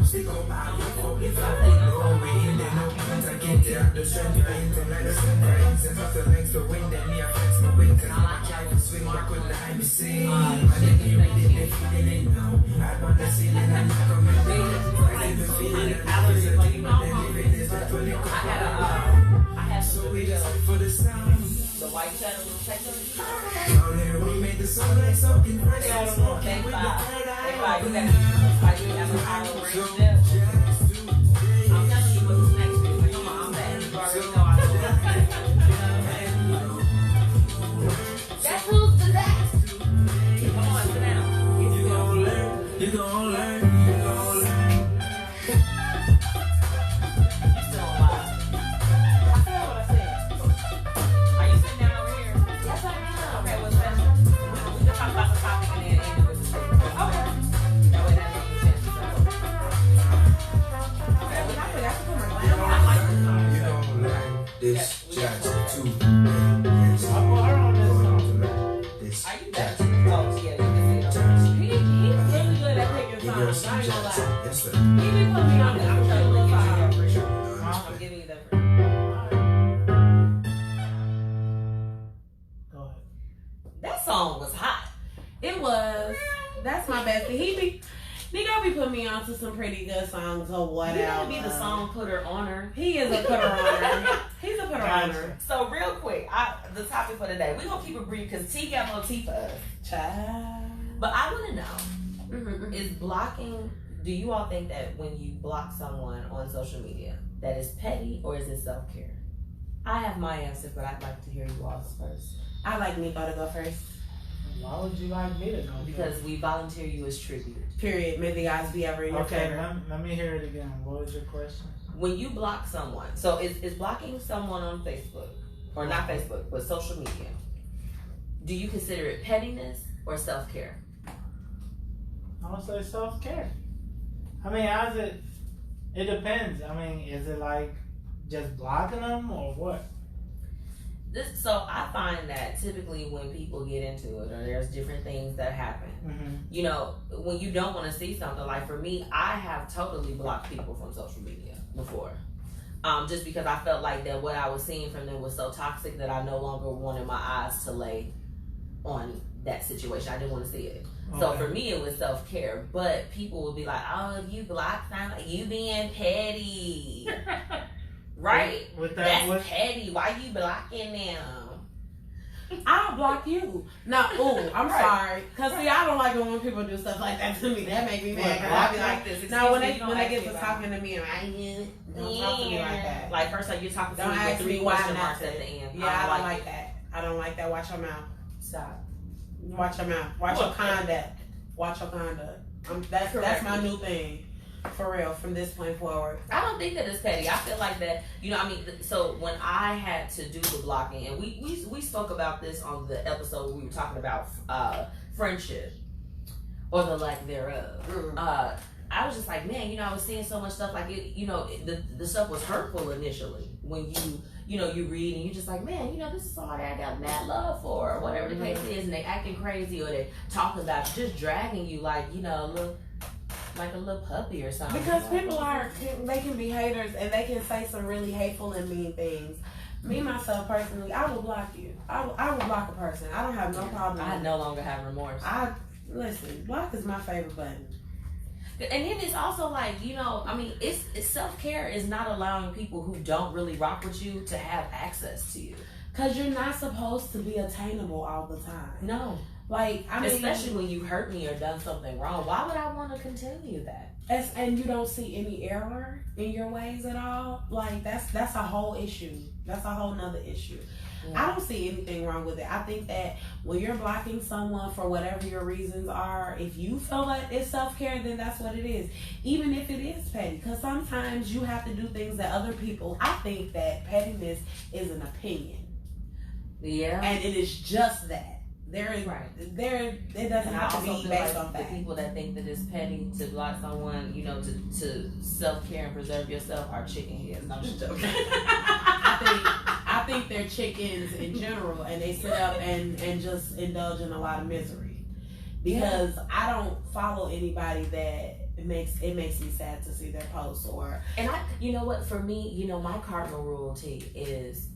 Stick up, I wake up, if I ain't no way in there, no points, I can't take the strength, you're into like the sun, right? Since after legs, the wind, then me, I flex my wing, cause I try to swing back with the high, me sing. I didn't hear it, didn't feel it now. I want the ceiling, I'm not coming down. I didn't feel it, I was a dream, but then living is not what it could I had so we just wait for the sound. The white shadow will take them. Down here, we made the sun like something fresh. Thank God. Thank God. You have an hour range there. I'm telling you what's next week. Come on, I'm bad. You already know I do that. That's who's the next. Come on, sit down. You gon' learn. You gon' learn. You gon' learn. You still alive. I said what I said. Are you sitting down over here? Yes, I am. Okay, what's that? We can talk about the topic and then end it with the statement. Okay. That way that makes sense. Okay, well, I forgot to put my glasses on. I like this song. You gon' learn this jazz too. I put her on this song. Are you back? Oh, yeah, you can see it. He's really good at picking songs. I ain't gonna lie. Yes, sir. He be putting me on the I'm trying to look fire for sure. I'm giving you that for Go ahead. That song was hot. It was. That's my bestie. Nigga be putting me on to some pretty good songs or whatever. You gotta be the song putter on her. He is a putter on her. He's a putter on her. So real quick, the topic for today, we're gonna keep it brief because T got no tea for us. Child. But I wanna know, is blocking, do you all think that when you block someone on social media, that is petty or is it self-care? I have my answer, but I'd like to hear you all's first. I like Nico to go first. Why would you like me to go? Because we volunteer you as tribute. Period. May the guys be ever in your Okay, favor. let me hear it again. What was your question? When you block someone, so is blocking someone on Facebook, or not Facebook, but social media, do you consider it pettiness or self-care? I would say self-care. I mean, how's it? It depends. I mean, is it like just blocking them or what? So I find that typically when people get into it, or there's different things that happen, you know, when you don't want to see something, like for me, I have totally blocked people from social media before. Just because I felt like that what I was seeing from them was so toxic that I no longer wanted my eyes to lay on that situation. I didn't want to see it. Okay. So for me, it was self-care. But people would be like, oh, you blocked them, you being petty. Right? That's petty. Why you blocking them? I'll block you. Now, I'm sorry. Because, see, I don't like it when people do stuff like that to me. That make me mad. I'll be like this. Now, when they get to talking to me, don't talk to me like that. Like, first, like, you're talking to don't me ask with 3 me why question not marks at the end. Yeah, I don't like that. I don't like that. Watch your mouth. Stop. Watch your mouth. Watch your conduct. Watch your conduct. That's my new thing. For real, from this point forward. I don't think that it's petty. I feel like that, you know, I mean, so when I had to do the blocking, and we spoke about this on the episode where we were talking about friendship, or the lack thereof. I was just like, man, you know, I was seeing so much stuff like it, you know, the stuff was hurtful initially when you know, you read and you're just like, man, you know, this is somebody I got mad love for, or whatever the case is, and they acting crazy, or they talking about you, just dragging you like, you know, like a little puppy or something. Because people they can be haters and they can say some really hateful and mean things. Me, myself, personally, I will block you. I will block a person. I don't have no problem. I no longer have remorse. Listen, block is my favorite button. And then it's also like, you know, I mean, it's self-care is not allowing people who don't really rock with you to have access to you. Because you're not supposed to be attainable all the time. No. Like, I mean, especially when you hurt me or done something wrong. Why would I want to continue that? And you don't see any error in your ways at all. Like, that's a whole issue. That's a whole nother issue. Yeah. I don't see anything wrong with it. I think that when you're blocking someone for whatever your reasons are, if you feel that it's self-care, then that's what it is. Even if it is petty. Because sometimes you have to do things that other people, I think that pettiness is an opinion. Yeah. And it is just that. It doesn't have to be based on the people that think that it's petty to block someone, you know, to self-care and preserve yourself are chicken heads. No, I'm just joking. I think they're chickens in general, and they sit up and just indulge in a lot of misery. Because I don't follow anybody that it makes me sad to see their posts and you know what, for me, you know, my cardinal rule is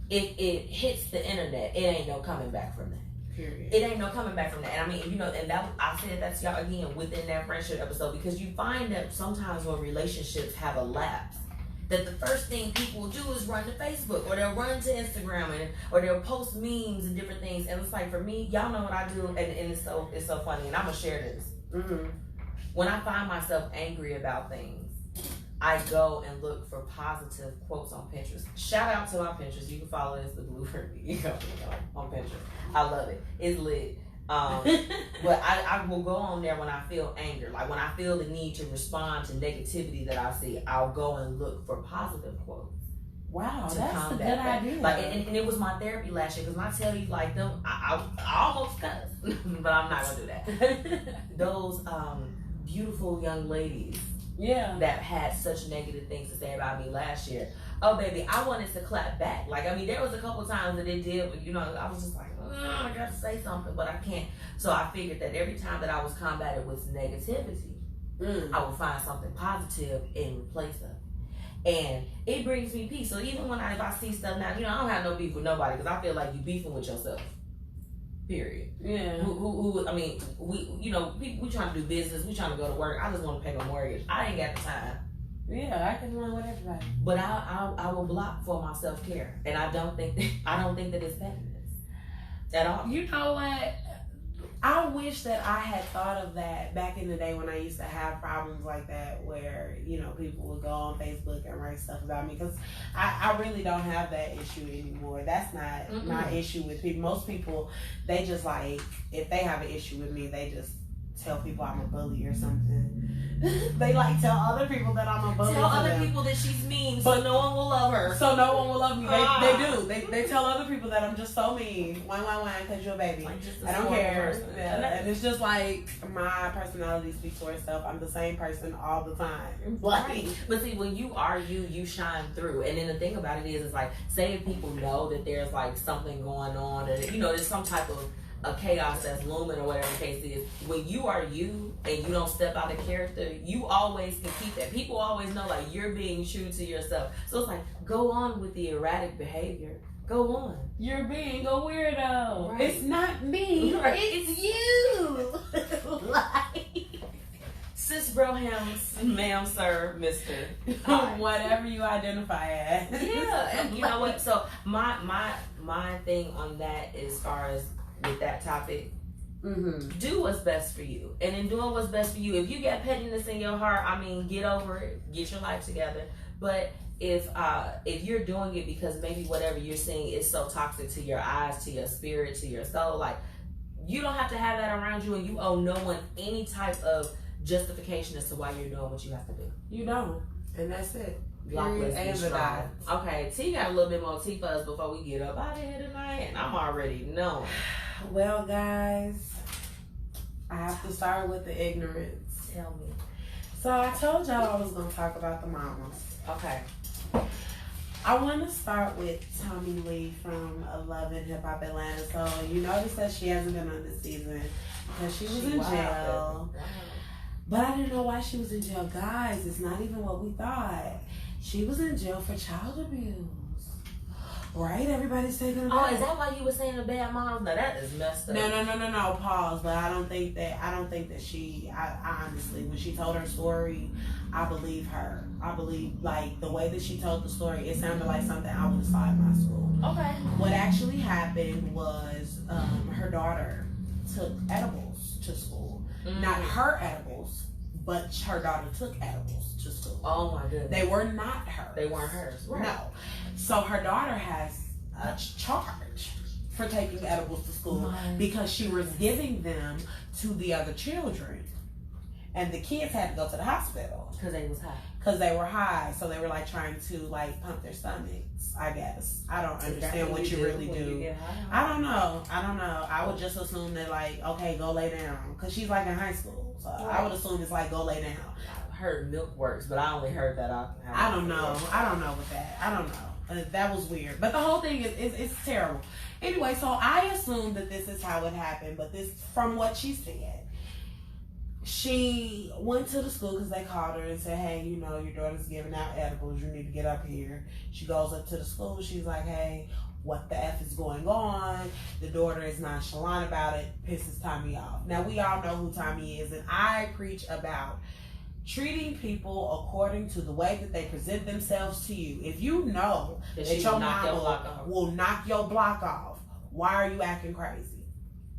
if it hits the internet, it ain't no coming back from that. Period. It ain't no coming back from that. And I mean, you know, and that I said that to y'all again within that friendship episode, because you find that sometimes when relationships have a lapse, that the first thing people will do is run to Facebook, or they'll run to Instagram, or they'll post memes and different things. And it's like, for me, y'all know what I do, and it's so funny, and I'm gonna share this. Mm-hmm. When I find myself angry about things, I go and look for positive quotes on Pinterest. Shout out to my Pinterest. You can follow it as the Blueprint on Pinterest. I love it. It's lit. But I will go on there when I feel anger. Like when I feel the need to respond to negativity that I see, I'll go and look for positive quotes. Wow, that's a good idea. Like, and it was my therapy last year, because when I tell you, like, them, I almost cuss, but I'm not gonna do that. Those beautiful young ladies. Yeah. That had such negative things to say about me last year. Oh, baby, I wanted to clap back. Like, I mean, there was a couple times that it did, but, you know, I was just like, I got to say something, but I can't. So I figured that every time that I was combated with negativity, I would find something positive and replace it. And it brings me peace. So even if I see stuff now, you know, I don't have no beef with nobody, because I feel like you beefing with yourself. Period. Yeah. I mean, we trying to do business. We trying to go to work. I just want to pay my mortgage. I ain't got the time. Yeah, I can run with everybody. But I will block for my self-care, and I don't think that it's pettiness at all. You know what? I wish that I had thought of that back in the day when I used to have problems like that, where, you know, people would go on Facebook and write stuff about me, because I really don't have that issue anymore. That's not my issue with people. Most people, they just like, if they have an issue with me, they just tell people I'm a bully or something. They like tell other people that I'm a bully. Tell other people that she's mean, so no one will love her. So no one will love me. They do. They tell other people that I'm just so mean. Why, because you're a baby. Like, I don't care. Yeah. And it's just like, my personality speaks for itself. I'm the same person all the time. Right. But see, when you are you shine through. And then the thing about it is, it's like, say if people know that there's like something going on, and you know, there's some type of a chaos that's looming, or whatever the case is, when you are you and you don't step out of character, you always can keep that. People always know, like, you're being true to yourself. So it's like, go on with the erratic behavior. Go on. You're being a weirdo. Right. It's not me. Right. It's you. Like, Sis Brohams, ma'am, sir, Mr. Whatever you identify as. Yeah. And you know what? So my thing on that, as far as with that topic, do what's best for you. And in doing what's best for you, if you got pettiness in your heart, I mean, get over it, get your life together. But if you're doing it because maybe whatever you're seeing is so toxic to your eyes, to your spirit, to your soul, like, you don't have to have that around you, and you owe no one any type of justification as to why you're doing what you have to do. You don't. And that's it. Okay, T got a little bit more tea for us before we get up out of here tonight, and I'm already knowing. Well, guys, I have to start with the ignorance. Tell me. So I told y'all I was going to talk about the mamas. Okay. I want to start with Tommy Lee from Love and Hip Hop Atlanta. So you notice that she hasn't been on this season because she was in jail. Wow. But I didn't know why she was in jail. Guys, it's not even what we thought. She was in jail for child abuse. Right? Everybody's taking a bath. Oh, is that why you were saying the bad moms? No, that is messed up. No. Pause. But I don't think that she. I honestly, when she told her story, I believe her. I believe like the way that she told the story. It sounded like something I would have saw in my school. Okay. What actually happened was her daughter took edibles to school. Not her edibles, but her daughter took edibles to school. Oh my goodness. They were not hers. They weren't hers. Right. No. So her daughter has a charge for taking edibles to school because she was giving them to the other children. And the kids had to go to the hospital. Because they was high. Because they were high. So they were like trying to like pump their stomachs, I guess. I don't understand what you really do. I don't know. I would just assume that like, okay, go lay down. Because she's like in high school. So I would assume it's like, go lay down. I heard milk works, but I only heard that. I don't know with that. I don't know. That was weird. But the whole thing is it's terrible. Anyway, so I assumed that this is how it happened. But this, from what she said, she went to the school because they called her and said, hey, you know, your daughter's giving out edibles. You need to get up here. She goes up to the school. She's like, hey, what the F is going on? The daughter is nonchalant about it. Pisses Tommy off. Now, we all know who Tommy is. And I preach about treating people according to the way that they present themselves to you. If you know that your mama will knock your block off, why are you acting crazy?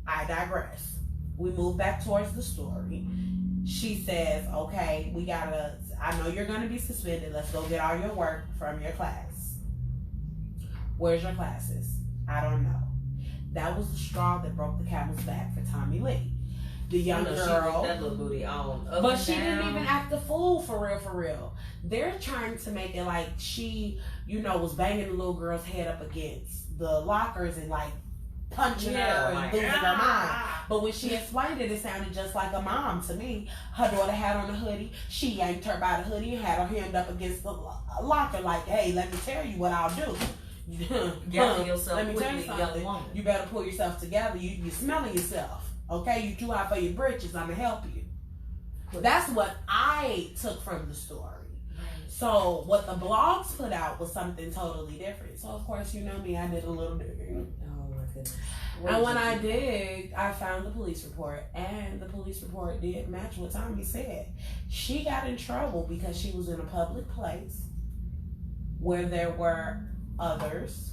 I digress. We move back towards the story. She says, okay, I know you're going to be suspended. Let's go get all your work from your class. Where's your classes? I don't know. That was the straw that broke the camel's back for Tommy Lee. The young girl, she that little booty on, but she didn't even act the fool for real. They're trying to make it like she, was banging the little girl's head up against the lockers and like punching her and losing her mind. But when she explained it, it sounded just like a mom to me. Her daughter had on a hoodie. She yanked her by the hoodie and had her hand up against the locker like, hey, let me tell you what I'll do. Gather yourself let me tell you something. You better pull yourself together. You're smelling yourself. Okay, you too hot for your britches. I'm gonna help you. That's what I took from the story. So what the blogs put out was something totally different. So of course, you know me, I did a little digging. Oh my goodness. And when I digged, I found the police report, and the police report did match what Tommy said. She got in trouble because she was in a public place where there were others.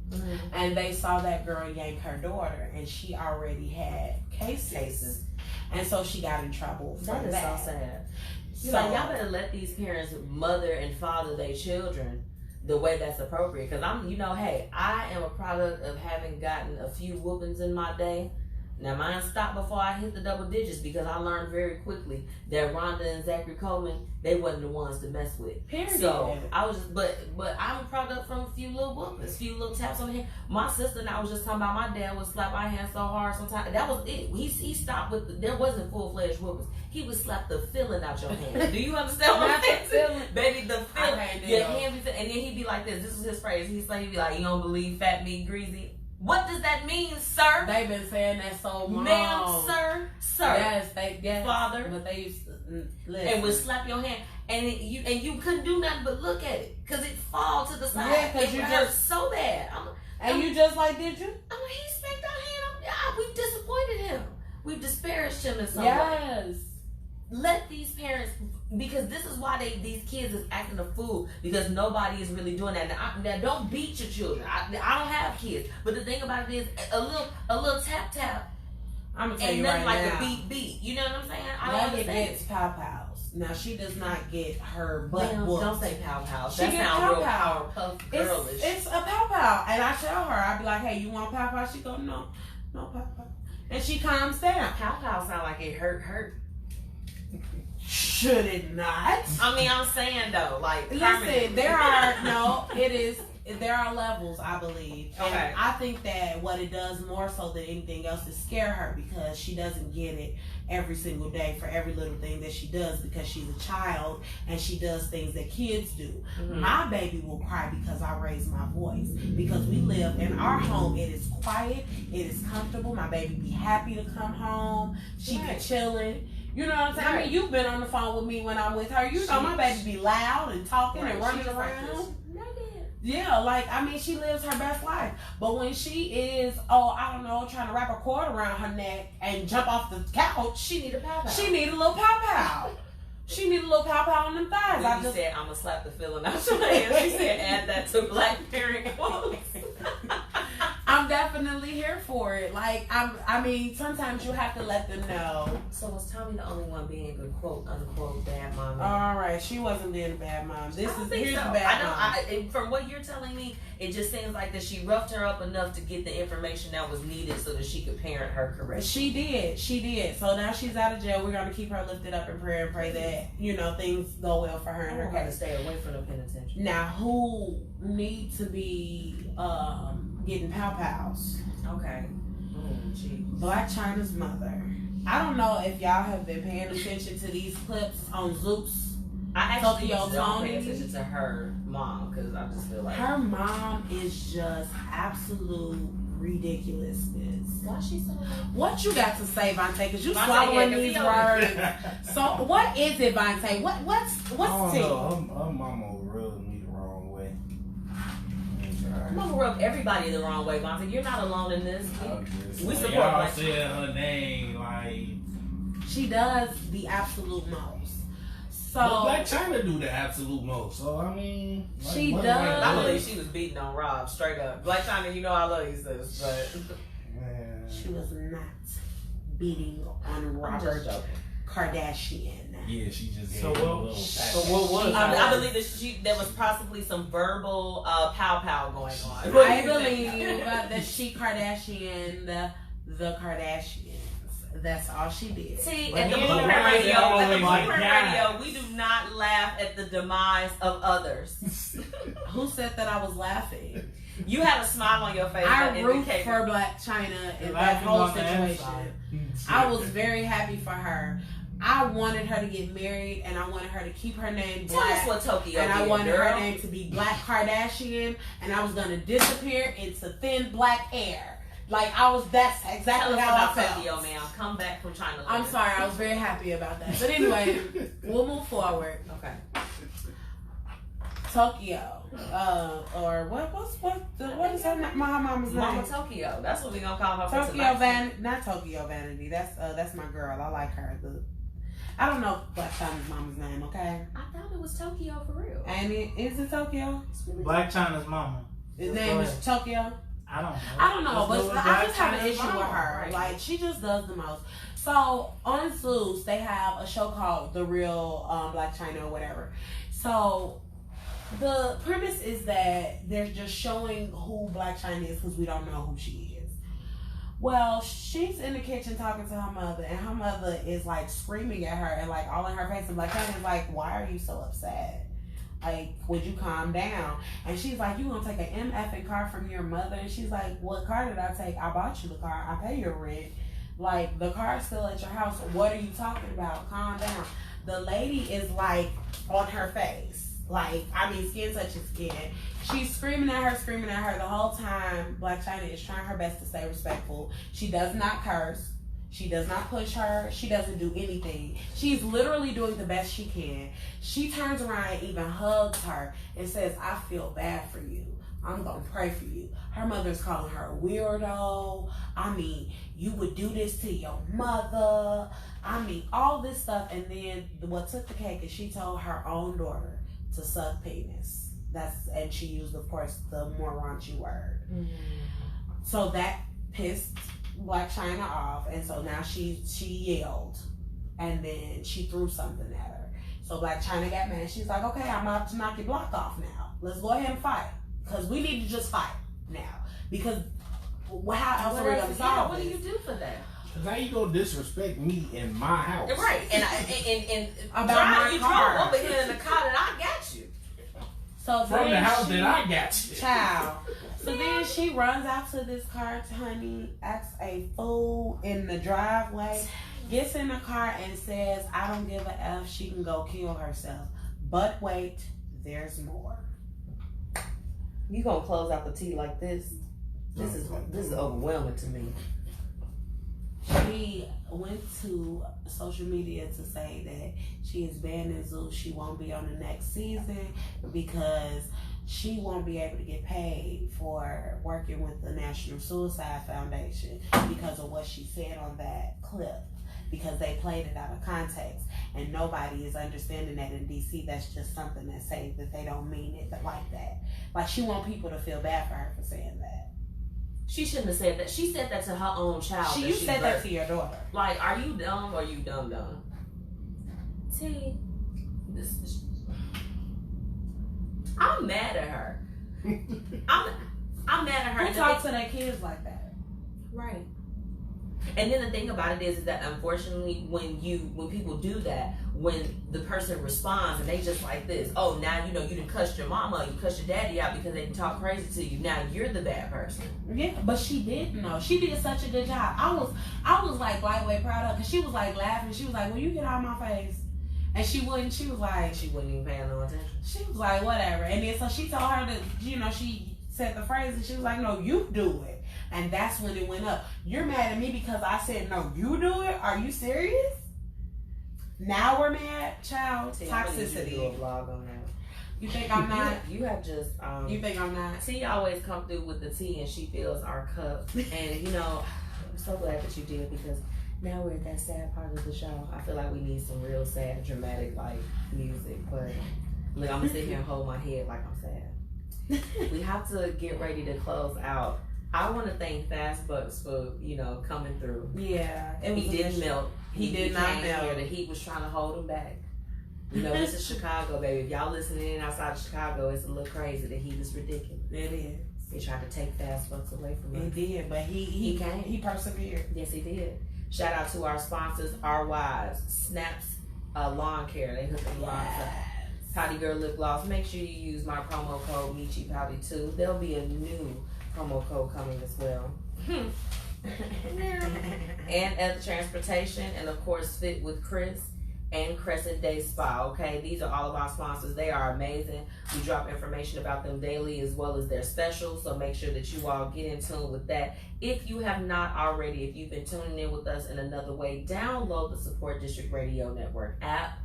Mm-hmm. And they saw that girl yank her daughter, and she already had cases. And so she got in trouble for that. That is so sad. So y'all better let these parents mother and father their children the way that's appropriate. Because I am a product of having gotten a few whoopings in my day. Now mine stopped before I hit the double digits because I learned very quickly that Rhonda and Zachary Coleman, they wasn't the ones to mess with. Period. So I was just, but I'm a product from a few little whoopings, a few little taps on the hand. My sister and I was just talking about my dad would slap my hand so hard sometimes. That was it. He stopped with, there wasn't full-fledged whoopings. He would slap the feeling out your hand. Do you understand what I'm saying? Baby, the feeling. Your hand be, and then he'd be like this. This is his phrase. He'd be like, you don't believe fat, meat, greasy. What does that mean, sir? They've been saying that so long. Ma'am, sir. Yes, Father. But they used to listen. And would slap your hand, and you couldn't do nothing but look at it, cause it fall to the side. Yeah, cause you just so bad. You just like, did you? I'm like, he spanked our hand. We've disappointed him. We've disparaged him in some way. Yes. Let these parents, because this is why these kids is acting a fool, because nobody is really doing that. Now don't beat your children. I don't have kids, but the thing about it is a little tap. I'm gonna tell you right like now. a beat. You know what I'm saying? I don't Megan understand. gets pow-pows. Now she does not get her butt whooped. Don't say pow-pow. She That gets sounds real pow-pow. Powerpuff girlish. It's a pow-pow, and I tell her, I be like, hey, you want pow-pow? She go, no pow-pow, and she calms down. Pow-pow sound like it hurt. Should it not? I mean, I'm saying though, like, listen, there are levels, I believe. And okay. I think that what it does more so than anything else is scare her, because she doesn't get it every single day for every little thing that she does, because she's a child and she does things that kids do. Mm-hmm. My baby will cry because I raise my voice, because we live in our home. It is quiet. It is comfortable. My baby be happy to come home. She be chilling. You know what I'm saying? Right. I mean, you've been on the phone with me when I'm with her. You know my baby be loud and talking and running around. Yeah, like, I mean, she lives her best life. But when she is, I don't know, trying to wrap a cord around her neck and jump off the couch, She need a pow-pow. she need a little pow-pow. She need a little pow-pow on them thighs. When you said, I'm going to slap the feeling out your hand, she said, add that to Black parent quotes. I'm definitely here for it. Like, I mean, sometimes you have to let them know. So was Tommy the only one being a quote unquote bad mom? All right, she wasn't being a bad mom. Here's the bad I know. mom. From what you're telling me, it just seems like that she roughed her up enough to get the information that was needed so that she could parent her correctly. She did. So now she's out of jail. We're gonna keep her lifted up in prayer and pray that things go well for her and her to case. stay away from the penitentiary. Now, who need to be getting pow-pows? Okay. Blac Chyna's mother. I don't know if y'all have been paying attention to these clips on Zeus. I actually Tokyo don't pay Tony. attention to her mom because I just feel like Her mom is just absolute ridiculousness. why she so What you got to say, Vontae? Because you Vontae, swallowing yeah, 'cause these he words. So what is it, Vontae? What's I the don't tea? know. Her mama rubbed me the wrong way. I'm gonna rub everybody the wrong way, Vontae. You're not alone in this. We support y'all Blac saying her name like. She does the absolute most. So But Blac Chyna do the absolute most. So I mean, like, She what does. am I I believe she was beating on Rob straight up. Blac Chyna, you know I love you, sis, but Man. she was not beating on I'm Robert just joking. Kardashian. Yeah, she just gave So him a what- little so pat. what was I believe that there was possibly some verbal pow going on. I believe that she Kardashian the Kardashians. That's all she did. See, But at the he Blueprint was Radio, always like that. we do not laugh at the demise of others. Who said that I was laughing? You had a smile on your face. I that root indicated- for Blac Chyna in that Laughing whole on the situation. inside. I was very happy for her. I wanted her to get married, and I wanted her to keep her name Tell us Black. what Tokyo And I did, wanted girl. her name to be Black Kardashian, and I was gonna disappear into thin black air. Like that's Tell exactly us how I about felt. Tokyo, ma'am. Come back from China. I'm later. sorry, I was very happy about that. But anyway, we'll move forward. Okay. Tokyo, or what is her my mama's Mama name? Tokyo. That's what we gonna call her. for Tokyo tonight. not Tokyo Vanity. That's my girl. I like her. I don't know Blac Chyna's mama's name. Okay, I thought it was Tokyo for real. and is it Tokyo? Blac Chyna's mama. His Let's name go is ahead. Tokyo. I don't know. I don't know, Let's go but with I Blac just have an Chyna's issue with mama, her. right? Like, she just does the most. So on Zeus, they have a show called The Real Blac Chyna or whatever. So the premise is that they're just showing who Blac Chyna is because we don't know who she is. Well, she's in the kitchen talking to her mother, and her mother is like screaming at her and like all in her face. And Blac Chyna is like, "Why are you so upset? Like, would you calm down?" And she's like, "You gonna take an MFing car from your mother?" And she's like, "What car did I take? I bought you the car. I pay your rent. Like, the car's still at your house. What are you talking about? Calm down." The lady is like on her face. Like, I mean, skin touching skin. She's screaming at her the whole time. Blac Chyna is trying her best to stay respectful. She does not curse. She does not push her. She doesn't do anything. She's literally doing the best she can. She turns around and even hugs her and says, "I feel bad for you. I'm going to pray for you." Her mother's calling her a weirdo. I mean, "You would do this to your mother." I mean, all this stuff. And then what took the cake is she told her own daughter to suck penis. And she used, of course, the more raunchy word. Mm-hmm. So that pissed Blac Chyna off, and so now she yelled, and then she threw something at her. So Blac Chyna got mad. She's like, "Okay, I'm about to knock your block off now. Let's go ahead and fight, because we need to just fight now. Because how else are we gonna solve What do this?" you do for that? Cause how you gonna disrespect me in my house? Right, and About my you car. drove over here in the car that I got you. So From the then house she- that I got you. Child. So then she runs out to this car, honey, acts a fool in the driveway, gets in the car and says, "I don't give a F, she can go kill herself." But wait, there's more. You gonna close out the tea like this? This is overwhelming to me. She went to social media to say that she is banning Zeus. She won't be on the next season because she won't be able to get paid for working with the National Suicide Foundation because of what she said on that clip, because they played it out of context and nobody is understanding that in DC. That's just something that say that they don't mean it like that. Like, she want people to feel bad for her for saying that. She shouldn't have said that. She said that to her own child. You said that to your daughter. Like, are you dumb or you dumb? T, I'm mad at her. I'm mad at her. Who talks to their kids like that? Right. And then the thing about it is that unfortunately, when people do that, when the person responds and they just like this, oh, now you done cussed your mama, you cussed your daddy out because they talk crazy to you. Now you're the bad person. Yeah, but she didn't know. She did such a good job. I was like lightweight proud of her because she was like laughing. She was like, "Will you get out of my face?" And she wouldn't. She was like, she wouldn't even pay no attention. She was like, whatever. And then so she told her that she said the phrase and she was like, "No, you do it." And that's when it went up. You're mad at me because I said, "No, you do it." Are you serious? Now we're mad, child. Toxicity. Do a vlog on that. You think I'm not? You have just. You think I'm not? T always come through with the tea, and she fills our cup. And I'm so glad that you did, because now we're at that sad part of the show. I feel like we need some real sad, dramatic music. But look, I'm gonna sit here and hold my head like I'm sad. We have to get ready to close out. I want to thank Fast Bucks for coming through. Yeah, he didn't melt. He did not melt. The heat was trying to hold him back. This is Chicago, baby. If y'all listening inside of Chicago, it's a little crazy. The heat is ridiculous. It is. He tried to take Fast Bucks away from us. He did, but he came. He persevered. Yes, he did. Shout out to our sponsors, our wives, Snaps Lawn Care. They hook them lawns up. Pouty Girl Lip Gloss. Make sure you use my promo code Michi Pouty 2. There'll be a new promo code coming as well. And Other Transportation, and of course Fit with Chris and Crescent Day Spa. Okay, these are all of our sponsors. They are amazing. We drop information about them daily as well as their specials, so make sure that you all get in tune with that. If you have not already, if you've been tuning in with us in another way, download the Support District Radio Network app.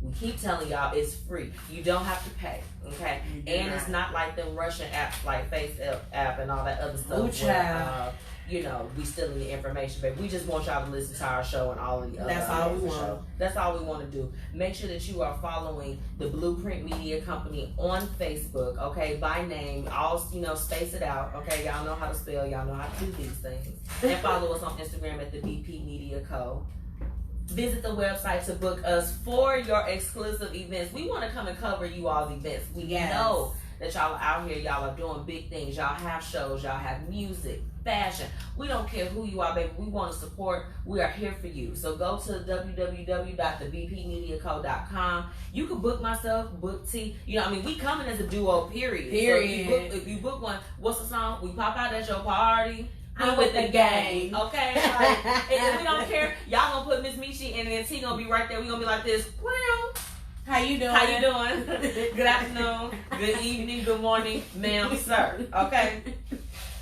We keep telling y'all it's free. You don't have to pay, okay? And it's not like them Russian apps like Face app and all that other stuff where, we stealing your information, baby. We just want y'all to listen to our show and all of the other. That's all we want. That's all we want to do. Make sure that you are following the Blueprint Media Company on Facebook, okay? By name, all space it out, okay? Y'all know how to spell. Y'all know how to do these things. And follow us on Instagram at the BP Media Co. Visit the website to book us for your exclusive events. We want to come and cover you all's events. We know that y'all are out here. Y'all are doing big things. Y'all have shows. Y'all have music, fashion. We don't care who you are, baby. We want to support. We are here for you. So go to www.thebpmediaco.com. You can book myself, book T. We coming as a duo, period. So if you book one, what's the song? We pop out at your party. I'm with the gang, okay? And we don't care. Y'all gonna put Miss Michi and then T gonna be right there. We gonna be like this. How you doing? How you doing? Good afternoon, good evening, good morning, ma'am, sir. Okay?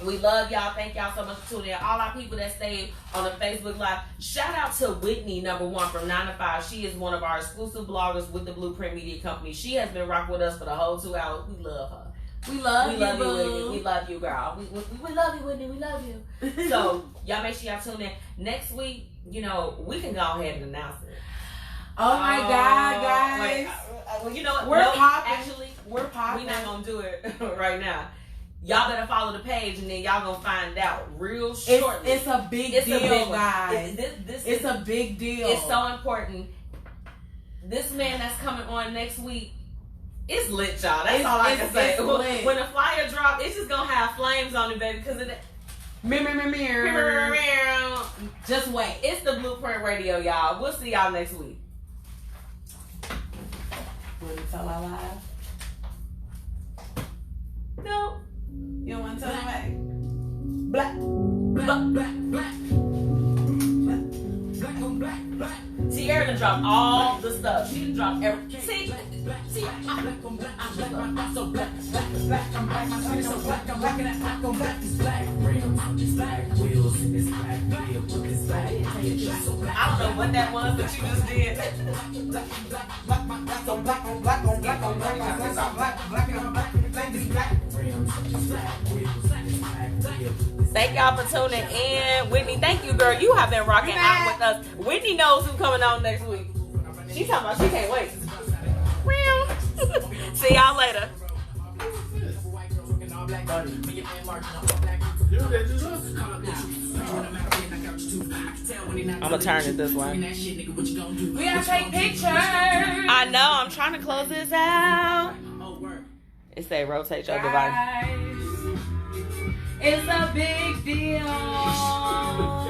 We love y'all. Thank y'all so much for tuning in. All our people that stayed on the Facebook Live. Shout out to Whitney, #1 from 9 to 5. She is one of our exclusive bloggers with the Blueprint Media Company. She has been rocking with us for the whole 2 hours. We love her. We love you, Whitney. We love you, girl. We love you, Whitney. We love you. So, y'all make sure y'all tune in. Next week, we can go ahead and announce it. Oh my God, guys. Well, you know what? We're popping. Actually, we're popping. We're not going to do it right now. Y'all better follow the page and then y'all going to find out real shortly. It's a big deal, guys. It's a big deal. It's so important. This man that's coming on next week, it's lit, y'all. That's all I can say. When the flyer drop, it's just gonna have flames on it, baby. Because just wait. It's the Blueprint Radio, y'all. We'll see y'all next week. Want to tell our live? No. You don't want to tell nobody? Black on black. Tierra done dropped all the stuff. She done dropped everything. See, I don't know what that was that you just did. Thank y'all for tuning in. Whitney, thank you, girl. You have been rocking out with us. Whitney knows who's coming on next week. She talking about she can't wait. See y'all later. I'm gonna turn it this way. We gotta take pictures. I know. I'm trying to close this out. It say rotate your device. It's a big deal.